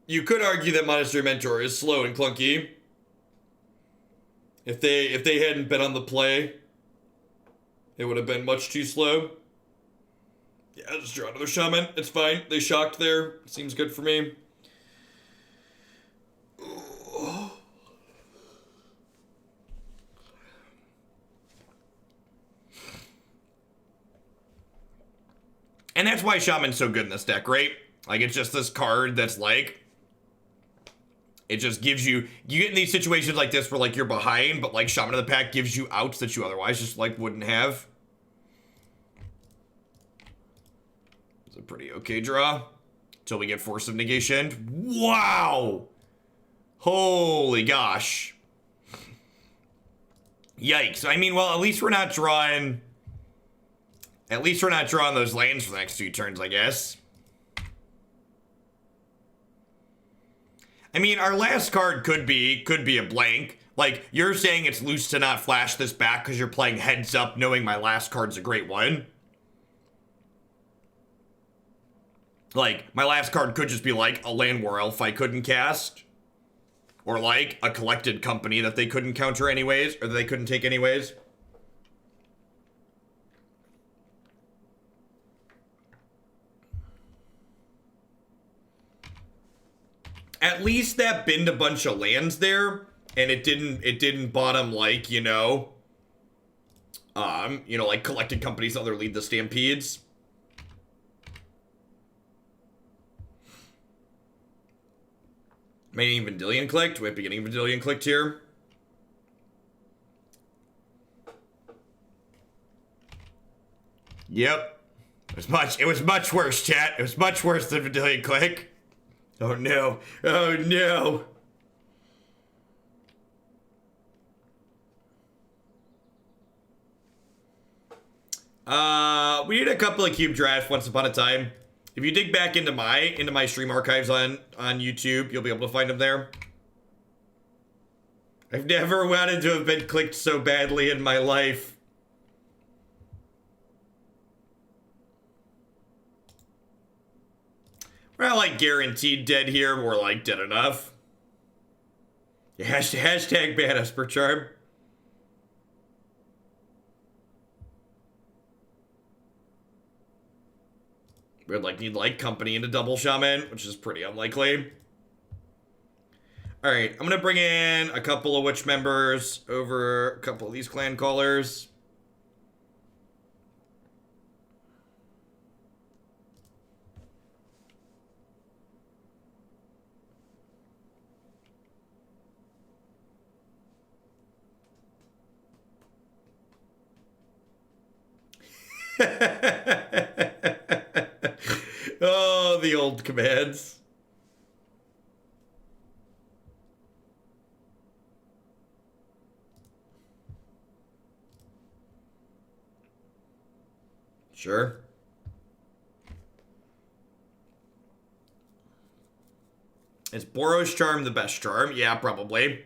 you could argue that Monastery Mentor is slow and clunky. If they hadn't been on the play, it would have been much too slow. Yeah, I'll just draw another Shaman. It's fine. They shocked there. Seems good for me. And that's why Shaman's so good in this deck, right? Like, it's just this card that's like... It just gives you get in these situations like this where, like, you're behind, but, like, Shaman of the Pack gives you outs that you otherwise just, like, wouldn't have. It's a pretty okay draw. Until we get Force of Negation. Wow! Holy gosh. Yikes. I mean, well, at least we're not drawing... At least we're not drawing those lands for the next 2 turns, I guess. I mean, our last card could be a blank. Like, you're saying it's loose to not flash this back because you're playing heads up knowing my last card's a great one. Like, my last card could just be like a Llanowar Elf I couldn't cast. Or like a Collected Company that they couldn't counter anyways, or that they couldn't take anyways. At least that binned a bunch of lands there, and it didn't bottom like, you know, like Collected Companies, other Lead the Stampedes. Maybe Vendilion clicked. Wait, beginning Vendilion clicked here. Yep. It was much worse, chat. It was much worse than Vendilion click. Oh no. Oh no. We did a couple of cube drafts once upon a time. If you dig back into my stream archives on YouTube, you'll be able to find them there. I've never wanted to have been clicked so badly in my life. We're not like guaranteed dead here, we're like dead enough. Yeah, hashtag ban us per charm. We'd like need like company into double shaman, which is pretty unlikely. Alright, I'm gonna bring in a couple of witch members over a couple of these clan callers. Oh, the old commands. Sure. Is Boros Charm the best charm? Yeah, probably.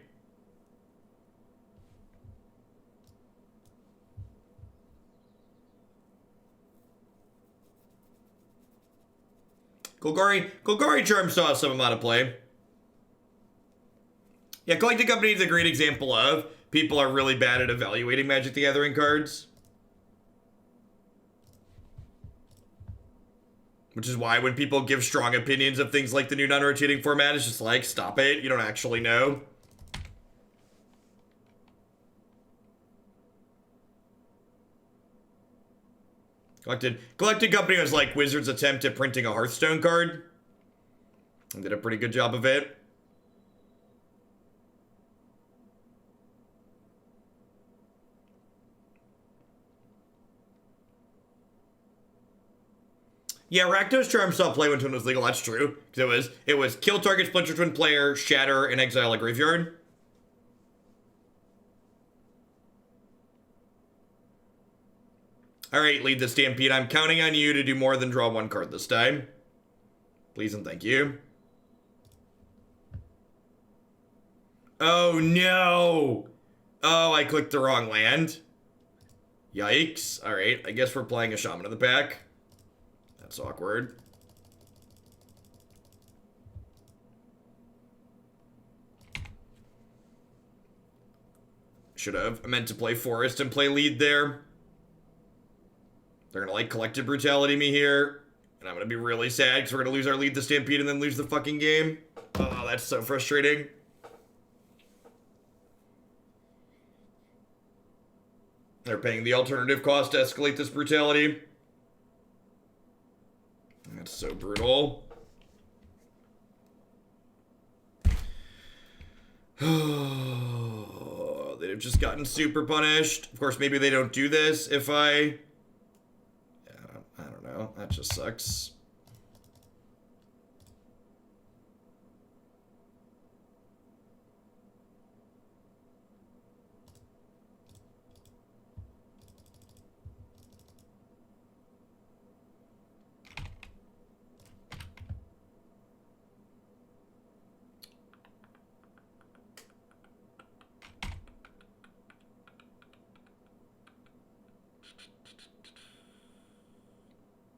Golgari Charm saw some amount of play. Yeah, Collecting Company is a great example of people are really bad at evaluating Magic the Gathering cards. Which is why when people give strong opinions of things like the new non-rotating format, it's just like, stop it, you don't actually know. Collected Company was like Wizards' attempt at printing a Hearthstone card. And did a pretty good job of it. Yeah, Rakdos Charm saw play when Twin was legal, that's true. Because it was kill target Splinter Twin player, shatter, and exile a graveyard. Alright, Lead the Stampede. I'm counting on you to do more than draw one card this time. Please and thank you. Oh no! Oh, I clicked the wrong land. Yikes. Alright, I guess we're playing a Shaman in the back. That's awkward. Should have. I meant to play Forest and play Lead there. They're gonna like Collected Brutality me here. And I'm gonna be really sad because we're gonna lose our Lead the Stampede and then lose the fucking game. Oh, that's so frustrating. They're paying the alternative cost to escalate this brutality. That's so brutal. They'd have just gotten super punished. Of course, maybe they don't do this if I don't know. That just sucks.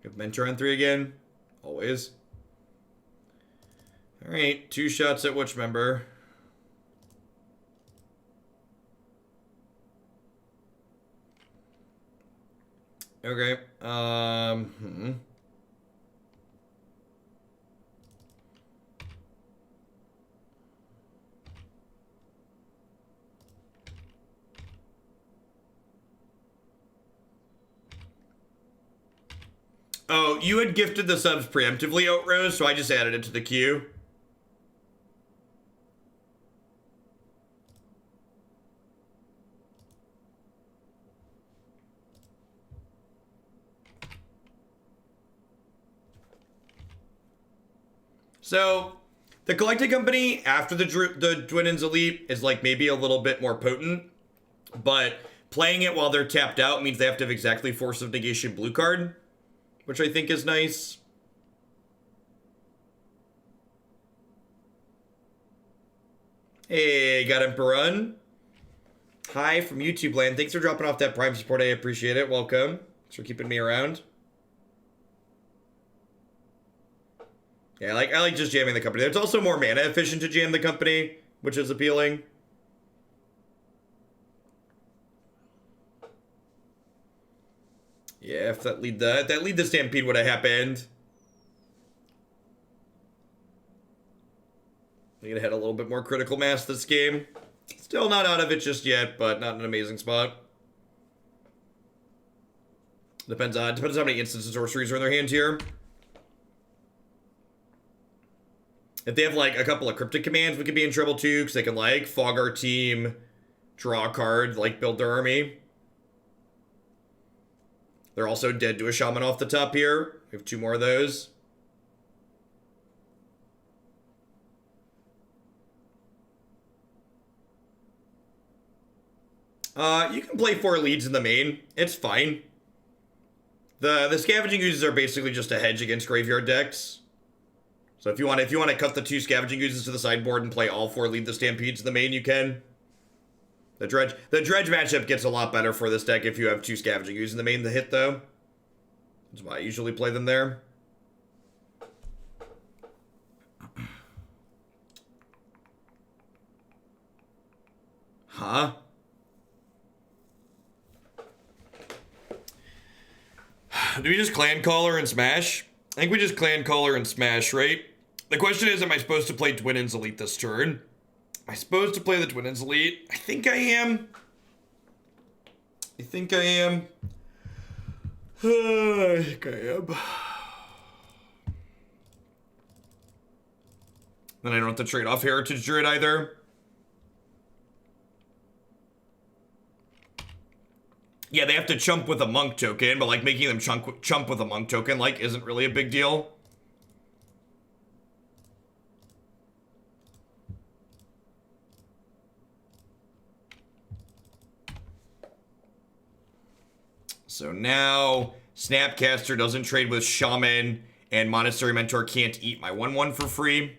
If Mentor on 3 again. Always. Alright, 2 shots at Witchmember. Okay. Oh, you had gifted the subs preemptively, Oatrose, so I just added it to the queue. So, the Collecting Company, after the Dwynen's Elite, is like maybe a little bit more potent, but playing it while they're tapped out means they have to have exactly Force of Negation blue card, which I think is nice. Hey, got Emperor. Hi from YouTube land. Thanks for dropping off that Prime support. I appreciate it. Welcome. Thanks for keeping me around. Yeah, I like just jamming the company. It's also more mana efficient to jam the company, which is appealing. Yeah, if that lead the Stampede would have happened. We could have had a little bit more critical mass this game. Still not out of it just yet, but not an amazing spot. Depends on how many instants and sorceries are in their hand here. If they have like a couple of cryptic commands, we could be in trouble too, because they can like fog our team, draw a card, like build their army. They're also dead to a Shaman off the top here. We have 2 more of those. You can play 4 leads in the main. It's fine. The Scavenging Oozes are basically just a hedge against graveyard decks. So if you want to cut the 2 Scavenging Oozes to the sideboard and play all 4 Lead the Stampedes in the main, you can. The dredge matchup gets a lot better for this deck if you have 2 Scavenging Ooze in the main to hit, though. That's why I usually play them there. Huh? Do we just Clancaller and Smash? I think we just Clancaller and Smash, right? The question is, am I supposed to play Dwynen's Elite this turn? Am I supposed to play the Dwynen's Elite? I think I am. I think I am. I think I am. Then I don't have to trade off Heritage Druid either. Yeah, they have to chump with a monk token, but like making them chump with a monk token like isn't really a big deal. So now Snapcaster doesn't trade with Shaman, and Monastery Mentor can't eat my 1/1 for free.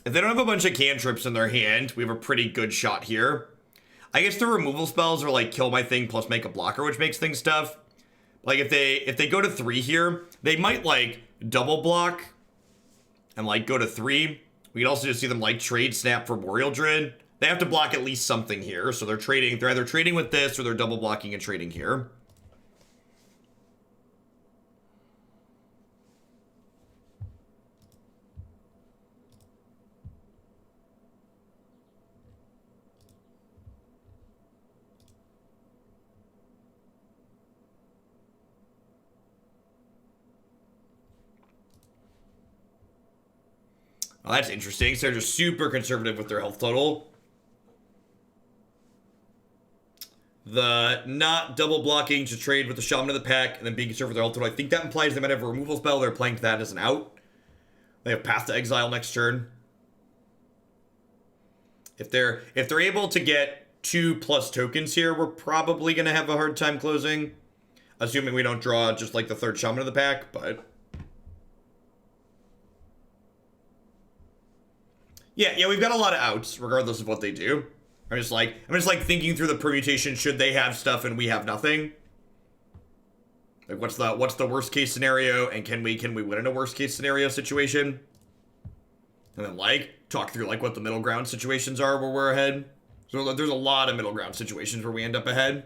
If they don't have a bunch of cantrips in their hand, we have a pretty good shot here. I guess the removal spells are like kill my thing plus make a blocker, which makes things tough. Like if they go to 3 here, they might like double block and like go to 3. We could also just see them like trade snap for Boreal Druid. They have to block at least something here, so they're either trading with this or they're double blocking and trading here. Oh, that's interesting. So they're just super conservative with their health total. The not double blocking to trade with the Shaman of the pack and then being conservative with their health total. I think that implies they might have a removal spell. They're playing that as an out. They have Path to Exile next turn. If they're able to get 2+ tokens here, we're probably going to have a hard time closing. Assuming we don't draw just like the third Shaman of the pack, but... Yeah, we've got a lot of outs, regardless of what they do. I'm just like thinking through the permutation, should they have stuff and we have nothing? Like, what's the worst case scenario, and can we win in a worst case scenario situation? And then, like, talk through, like, what the middle ground situations are where we're ahead. So there's a lot of middle ground situations where we end up ahead.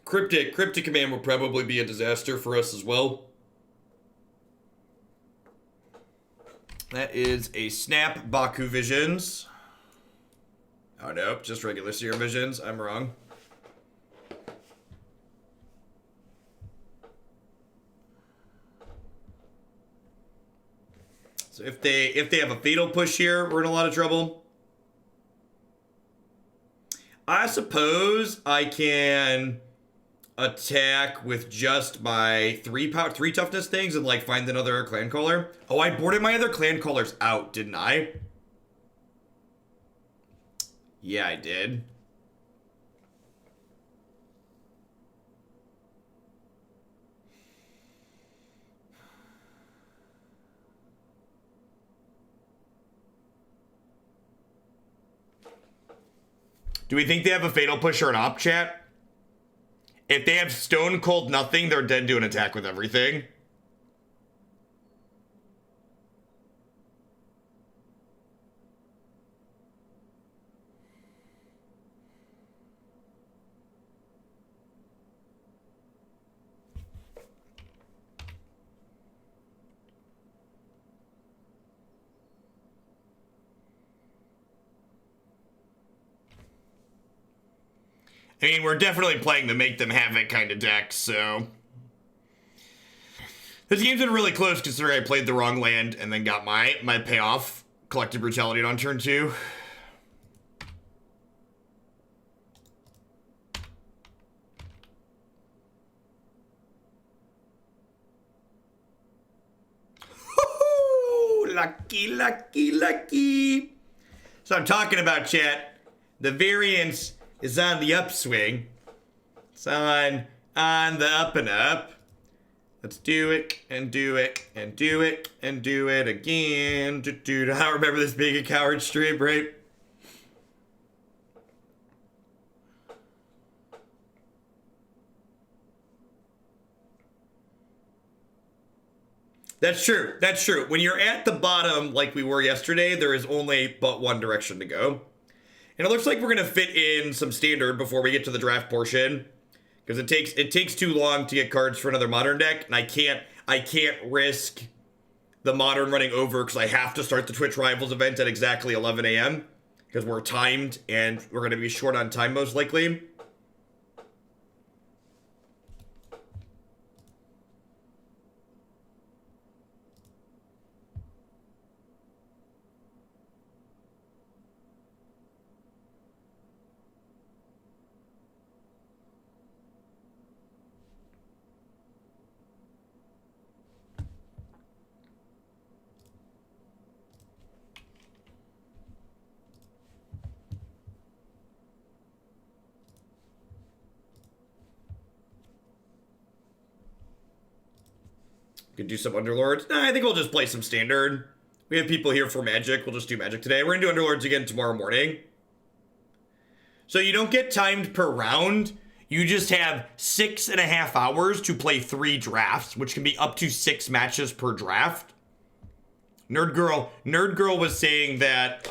Cryptic Command will probably be a disaster for us as well. That is a Snap Baku Visions. Oh, nope, just regular Seer Visions. I'm wrong. So if they have a Fatal Push here, we're in a lot of trouble. I suppose I can attack with just my 3 toughness things and like find another Clancaller. Oh, I boarded my other Clancallers out, didn't I? Yeah, I did. Do we think they have a Fatal Push or an Op, chat? If they have Stone Cold Nothing, they're dead to an attack with everything. I mean, we're definitely playing the make them have it kind of deck, so... This game's been really close considering I played the wrong land and then got my payoff. Collective Brutality on turn 2. Lucky. So I'm talking about, chat. The variance is on the upswing. It's on the up and up. Let's do it and do it and do it and do it again. I don't remember this being a coward stream, right? That's true. That's true. When you're at the bottom like we were yesterday, there is only but one direction to go. And it looks like we're going to fit in some standard before we get to the draft portion. Because it takes too long to get cards for another modern deck. And I can't risk the modern running over because I have to start the Twitch Rivals event at exactly 11 a.m. Because we're timed and we're going to be short on time most likely. Could do some Underlords. Nah, I think we'll just play some standard. We have people here for Magic. We'll just do Magic today. We're gonna do Underlords again tomorrow morning. So you don't get timed per round. You just have 6.5 hours to play 3 drafts, which can be up to 6 matches per draft. Nerd Girl was saying that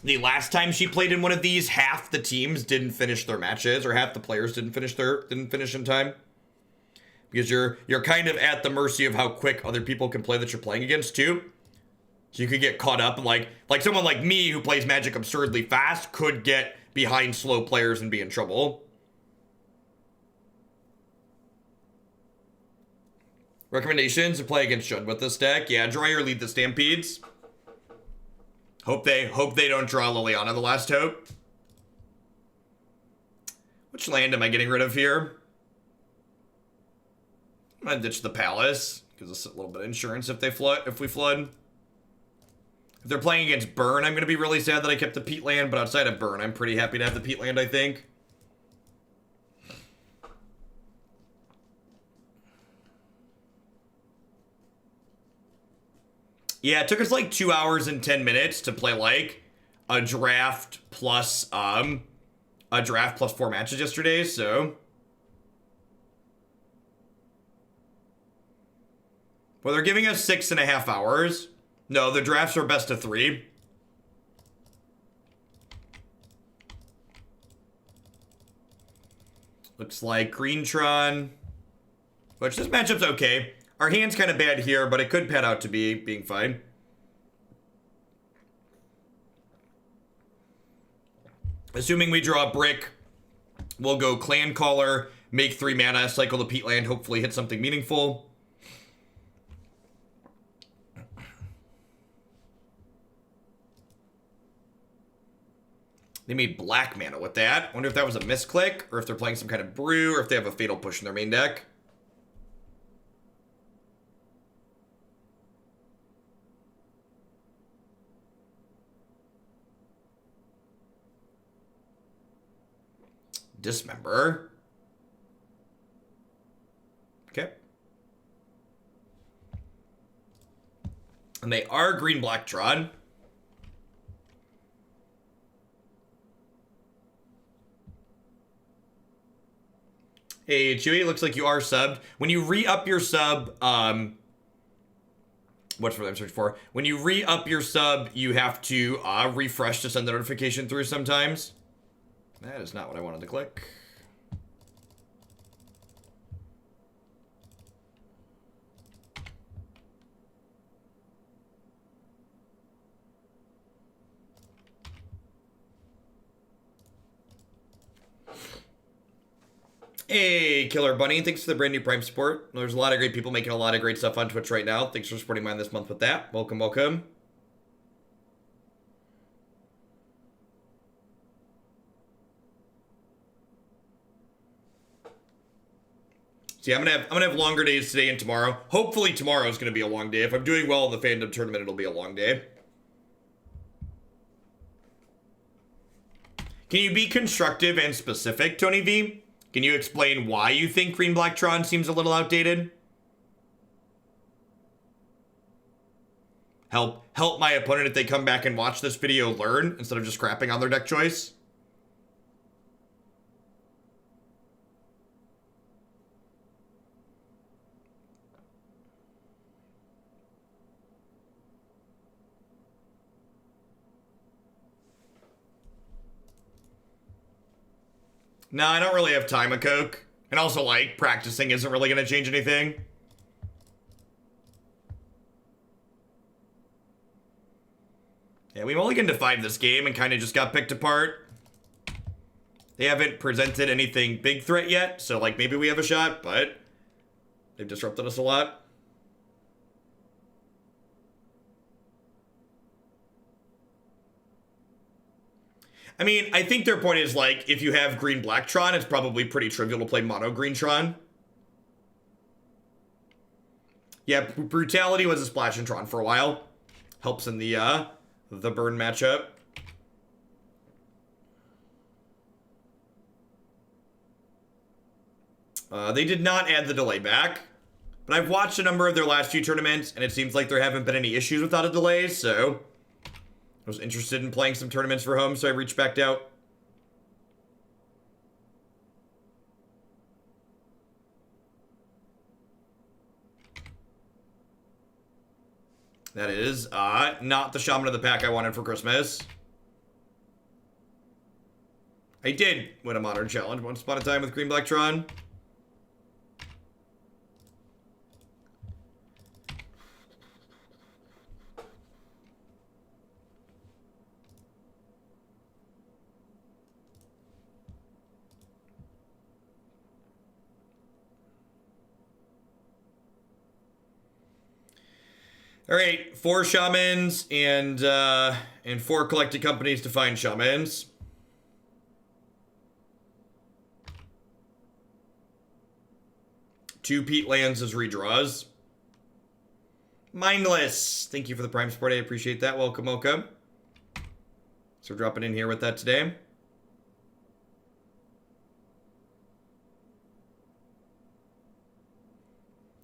the last time she played in one of these, half the teams didn't finish their matches, or half the players didn't finish in time. Because you're kind of at the mercy of how quick other people can play that you're playing against too. So you could get caught up, and like someone like me who plays Magic absurdly fast could get behind slow players and be in trouble. Recommendations to play against Judd with this deck? Yeah, draw your Lead the Stampedes. Hope they don't draw Liliana the Last Hope. Which land am I getting rid of here? I'm gonna ditch the Palace. Gives us a little bit of insurance if we flood. If they're playing against Burn, I'm gonna be really sad that I kept the Peatland, but outside of Burn, I'm pretty happy to have the Peatland, I think. Yeah, it took us like 2 hours and 10 minutes to play like a draft plus 4 matches yesterday, so. Well, they're giving us 6.5 hours. No, the drafts are best of 3. Looks like Greentron. Which this matchup's okay. Our hand's kind of bad here, but it could pan out to being fine. Assuming we draw a brick, we'll go Clancaller, make 3 mana, cycle the Peatland, hopefully hit something meaningful. They made black mana with that. Wonder if that was a misclick, or if they're playing some kind of brew, or if they have a Fatal Push in their main deck. Dismember. Okay. And they are green-black drawn. Hey, Chewy, looks like you are subbed. When you re-up your sub, what's what I'm searching for? When you re-up your sub, you have to refresh to send the notification through sometimes. That is not what I wanted to click. Hey, Killer Bunny, thanks for the brand new Prime support. There's a lot of great people making a lot of great stuff on Twitch right now. Thanks for supporting mine this month with that. Welcome, welcome. See, I'm gonna have longer days today and tomorrow. Hopefully tomorrow is gonna be a long day. If I'm doing well in the fandom tournament, it'll be a long day. Can you be constructive and specific, Tony V? Can you explain why you think Green Black Tron seems a little outdated? Help my opponent if they come back and watch this video learn instead of just crapping on their deck choice. No, I don't really have time, a Coke. And also, like, practicing isn't really going to change anything. Yeah, we mulliganed to 5 this game and kind of just got picked apart. They haven't presented anything big threat yet, so, like, maybe we have a shot, but they've disrupted us a lot. I mean, I think their point is, like, if you have green-black Tron, it's probably pretty trivial to play mono-green Tron. Yeah, Brutality was a splash in Tron for a while. Helps in the burn matchup. They did not add the delay back. But I've watched a number of their last few tournaments, and it seems like there haven't been any issues without a delay, so I was interested in playing some tournaments for home, so I reached back out. That is not the Shaman of the Pack I wanted for Christmas. I did win a Modern Challenge once upon a time with Green Black Tron. All right, 4 Shamans and And 4 collected companies to find shamans. Two Peatlands as redraws. Mindless. Thank you for the Prime support. I appreciate that. Welcome, welcome. So dropping in here with that today.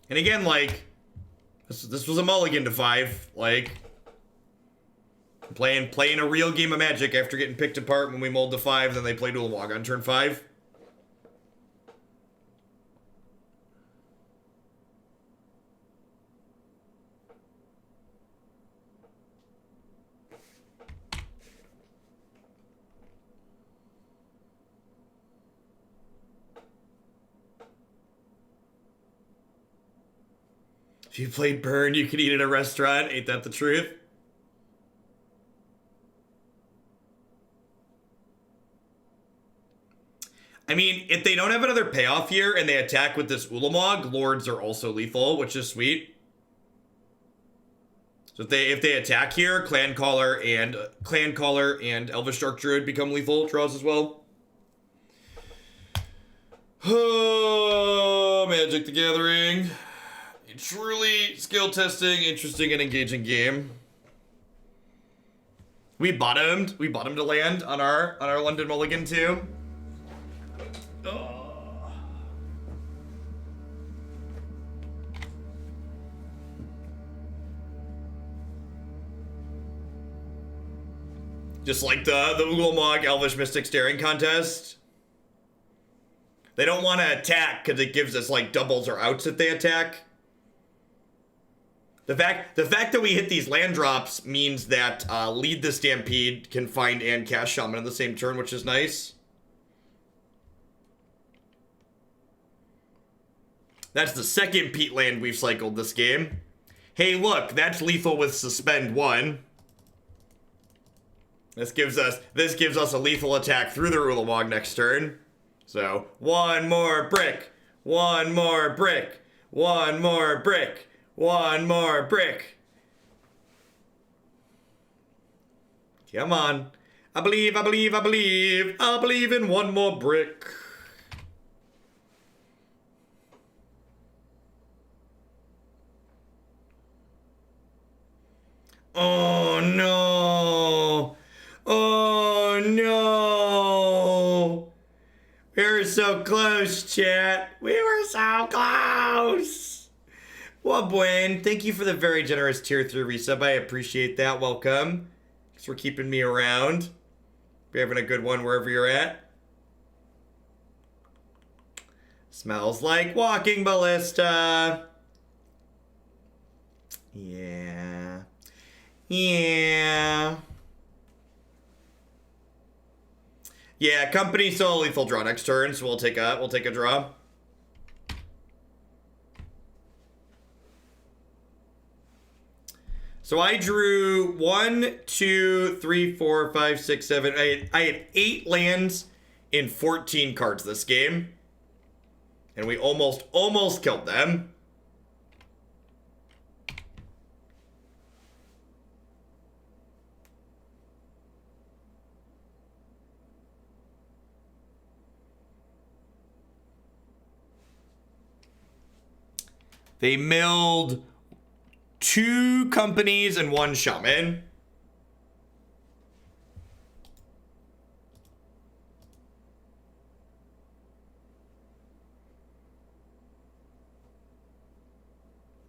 And again, like, this was a mulligan to 5. Like, playing a real game of Magic after getting picked apart when we mulled to 5, then they played Ulamog on turn 5. If you played Burn, you could eat at a restaurant. Ain't that the truth? I mean, if they don't have another payoff here and they attack with this Ulamog, Lords are also lethal, which is sweet. So if they attack here, Clancaller and Elvish Archdruid become lethal draws as well. Oh, Magic the Gathering. A truly skill testing, interesting, and engaging game. We bottomed a land on our London Mulligan too. Oh. Just like the Ulamog Elvish Mystic staring contest. They don't want to attack because it gives us like doubles or outs if they attack. The fact that we hit these land drops means that Lead the Stampede can find and cast Shaman on the same turn, which is nice. That's the second Peatland we've cycled this game. Hey, look, that's lethal with Suspend 1. This gives us a lethal attack through the Ulamog next turn. So, one more brick, one more brick, one more brick, one more brick. Come on. I believe in one more brick. Oh no. Oh no. We were so close, chat. We were so close. Well, Buen, thank you for the very generous tier 3 resub. I appreciate that. Welcome. Thanks for keeping me around. You're having a good one wherever you're at. Smells like walking ballista. Yeah. Yeah. Yeah, company still a lethal draw next turn, so we'll take a draw. So I drew 1, 2, 3, 4, 5, 6, 7. I had 8 lands in 14 cards this game. And we almost killed them. They milled 2 companies and 1 shaman.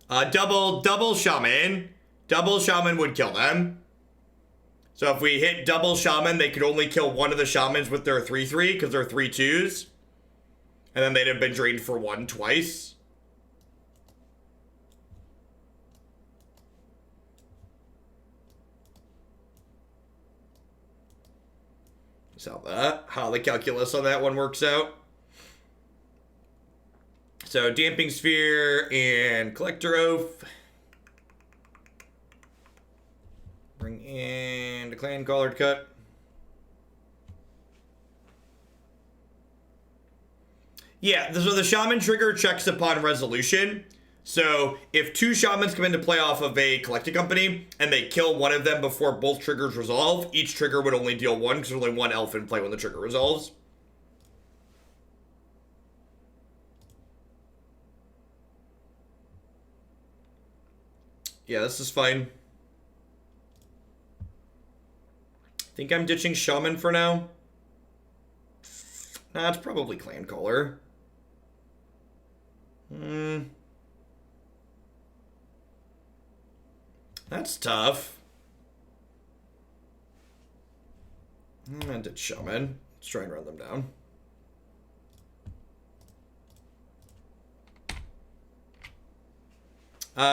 Double shaman. Double shaman would kill them. So if we hit double shaman, they could only kill one of the shamans with their 3/3 because they're 3/2s. And then they'd have been drained for 1 twice. So how the calculus on that one works out. So Damping Sphere and Collector Ouphe. Bring in the Clancaller cut. Yeah, so the Shaman trigger checks upon resolution. So if two shamans come into play off of a collecting company and they kill one of them before both triggers resolve, each trigger would only deal one because there's only one elf in play when the trigger resolves. Yeah, this is fine. I think I'm ditching Shaman for now. Nah, it's probably Clancaller. That's tough. I'm gonna ditch Shaman. Let's try and run them down.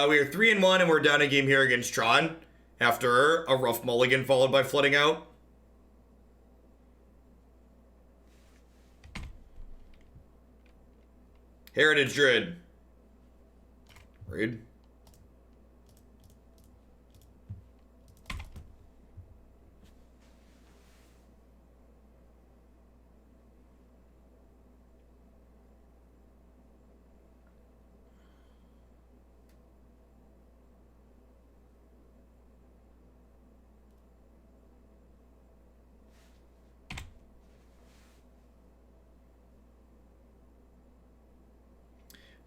We are 3-1 and we're down a game here against Tron after a rough mulligan followed by flooding out. Heritage Druid. Read.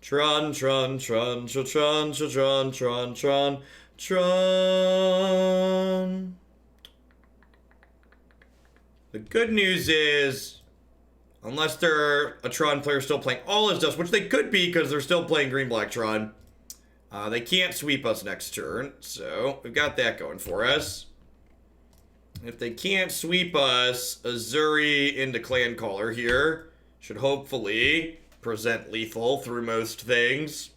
Tron. The good news is, unless they're a Tron player still playing all his dust, which they could be because they're still playing green-black Tron, they can't sweep us next turn. So we've got that going for us. If they can't sweep us, Ezuri into Clancaller here should hopefully present lethal through most things.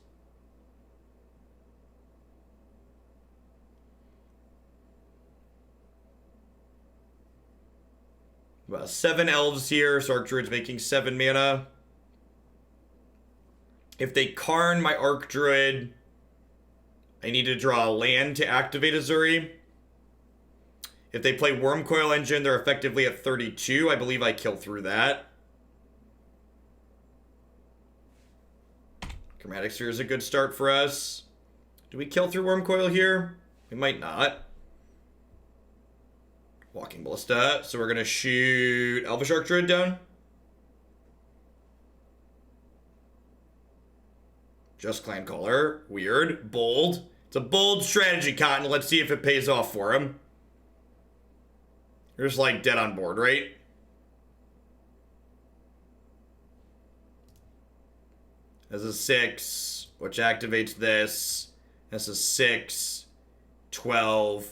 About 7 elves here, so Archdruid's making 7 mana. If they Karn my Archdruid, I need to draw a land to activate Ezuri. If they play Wormcoil Engine, they're effectively at 32. I believe I kill through that. Chromatic Sphere is a good start for us. Do we kill through Wormcoil here? We might not. Walking Ballista. So we're going to shoot Elvish Archdruid down. Just Clancaller. Weird. Bold. It's a bold strategy, Cotton. Let's see if it pays off for him. You're just like dead on board, right? That's a 6, which activates this. That's a 6, 12,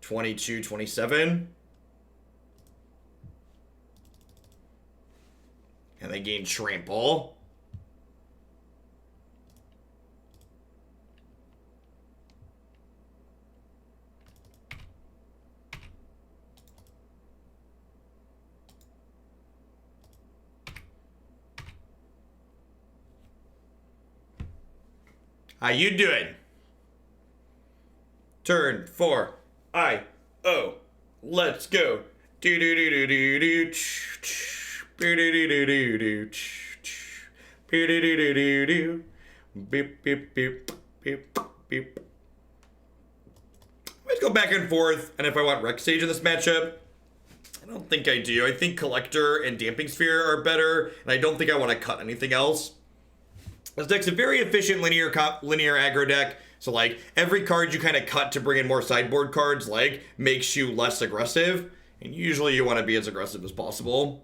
22, 27. And they gain Trample. How you doing? Turn 4. I-O. Let's go. Do do do do do do. Do do do do do do. Do do do do do do. Beep beep beep beep beep. Let's go back and forth, and if I want Rec Sage in this matchup, I don't think I do. I think Collector and Damping Sphere are better, and I don't think I want to cut anything else. This deck's a very efficient linear aggro deck. So, like, every card you kind of cut to bring in more sideboard cards, like, makes you less aggressive. And usually you want to be as aggressive as possible.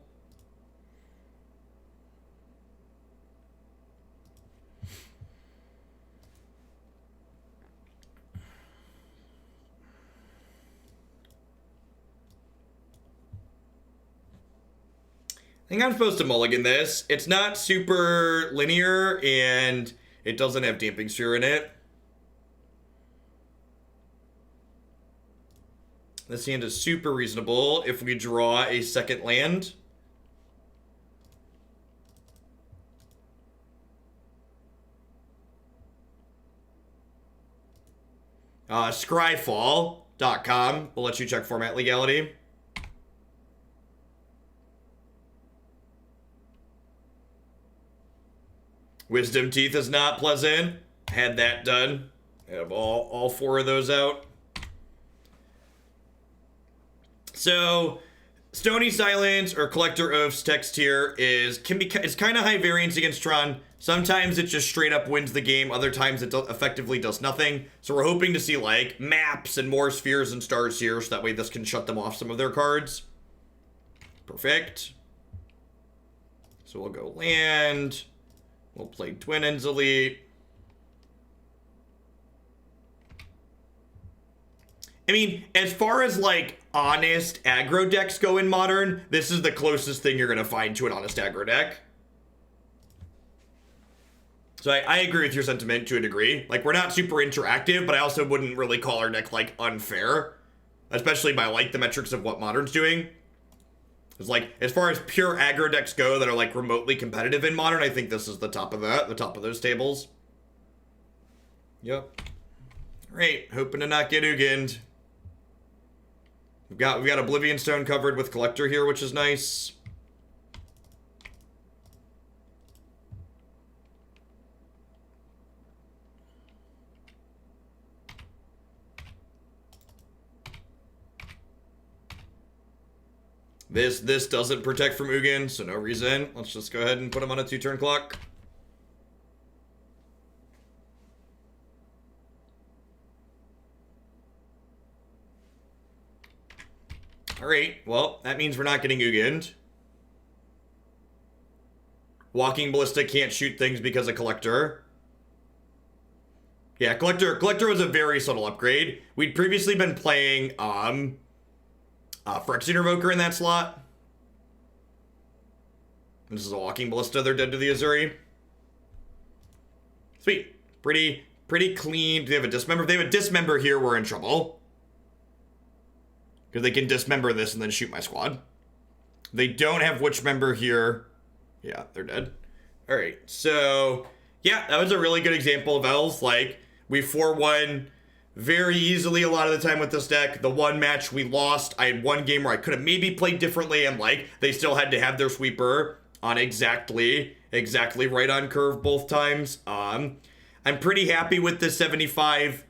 I think I'm supposed to mulligan this. It's not super linear, and it doesn't have Damping Sphere in it. This hand is super reasonable if we draw a second land. Scryfall.com will let you check format legality. Wisdom Teeth is not pleasant. had that done. Have all 4 of those out. So, Stony Silence or Collector Ouph's text here is kind of high variance against Tron. Sometimes it just straight up wins the game. Other times it effectively does nothing. So we're hoping to see like maps and more spheres and stars here, so that way this can shut them off some of their cards. Perfect. So we'll go land. We'll play Dwynen's Elite. I mean, as far as like honest aggro decks go in Modern, this is the closest thing you're going to find to an honest aggro deck. So I agree with your sentiment to a degree. Like, we're not super interactive, but I also wouldn't really call our deck, like, unfair. Especially by, like, the metrics of what Modern's doing. It's like, as far as pure aggro decks go that are, like, remotely competitive in Modern, I think this is the top of that, the top of those tables. Yep. Alright, hoping to not get Ugined. We've got Oblivion Stone covered with Collector here, which is nice. This doesn't protect from Ugin, so no reason. Let's just go ahead and put him on a 2-turn clock. Alright, well, that means we're not getting Ugined. Walking Ballista can't shoot things because of Collector. Yeah, Collector was a very subtle upgrade. We'd previously been playing, Phyrexian Revoker in that slot. This is a Walking Ballista, they're dead to the Ezuri. Sweet. Pretty clean. Do they have a Dismember? If they have a Dismember here, we're in trouble. Because they can Dismember this and then shoot my squad. They don't have Witchmember here. Yeah, they're dead. Alright, so... yeah, that was a really good example of Elves. Like, we 4-1... very easily a lot of the time with this deck. The one match we lost, I had one game where I could have maybe played differently, and like they still had to have their sweeper on exactly right on curve both times. I'm pretty happy with the 75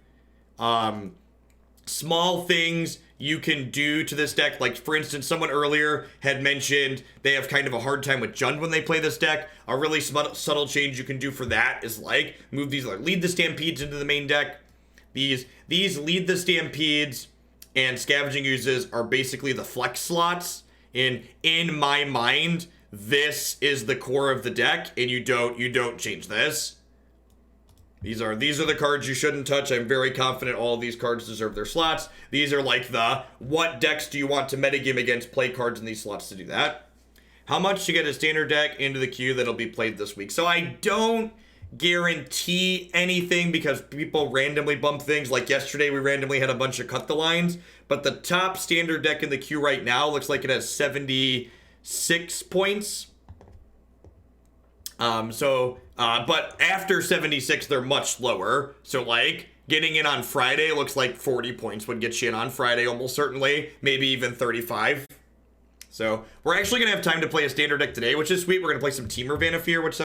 small things you can do to this deck. Like, for instance, someone earlier had mentioned they have kind of a hard time with Jund when they play this deck. A really subtle change you can do for that is like move these like Lead the Stampedes into the main deck. These Lead the Stampedes and Scavenging Oozes are basically the flex slots. In my mind, this is the core of the deck, and you don't change this. These are the cards you shouldn't touch. I'm very confident all of these cards deserve their slots. These are like the what decks do you want to metagame against, play cards in these slots to do that. How much to get a standard deck into the queue that'll be played this week? So I don't guarantee anything because people randomly bump things. Like yesterday we randomly had a bunch of cut the lines, but the top standard deck in the queue right now looks like it has 76 points. But after 76 they're much lower, so like getting in on Friday looks like 40 points would get you in on Friday almost certainly, maybe even 35. So we're actually gonna have time to play a standard deck today, which is sweet. We're gonna play some Temur Vanafear, which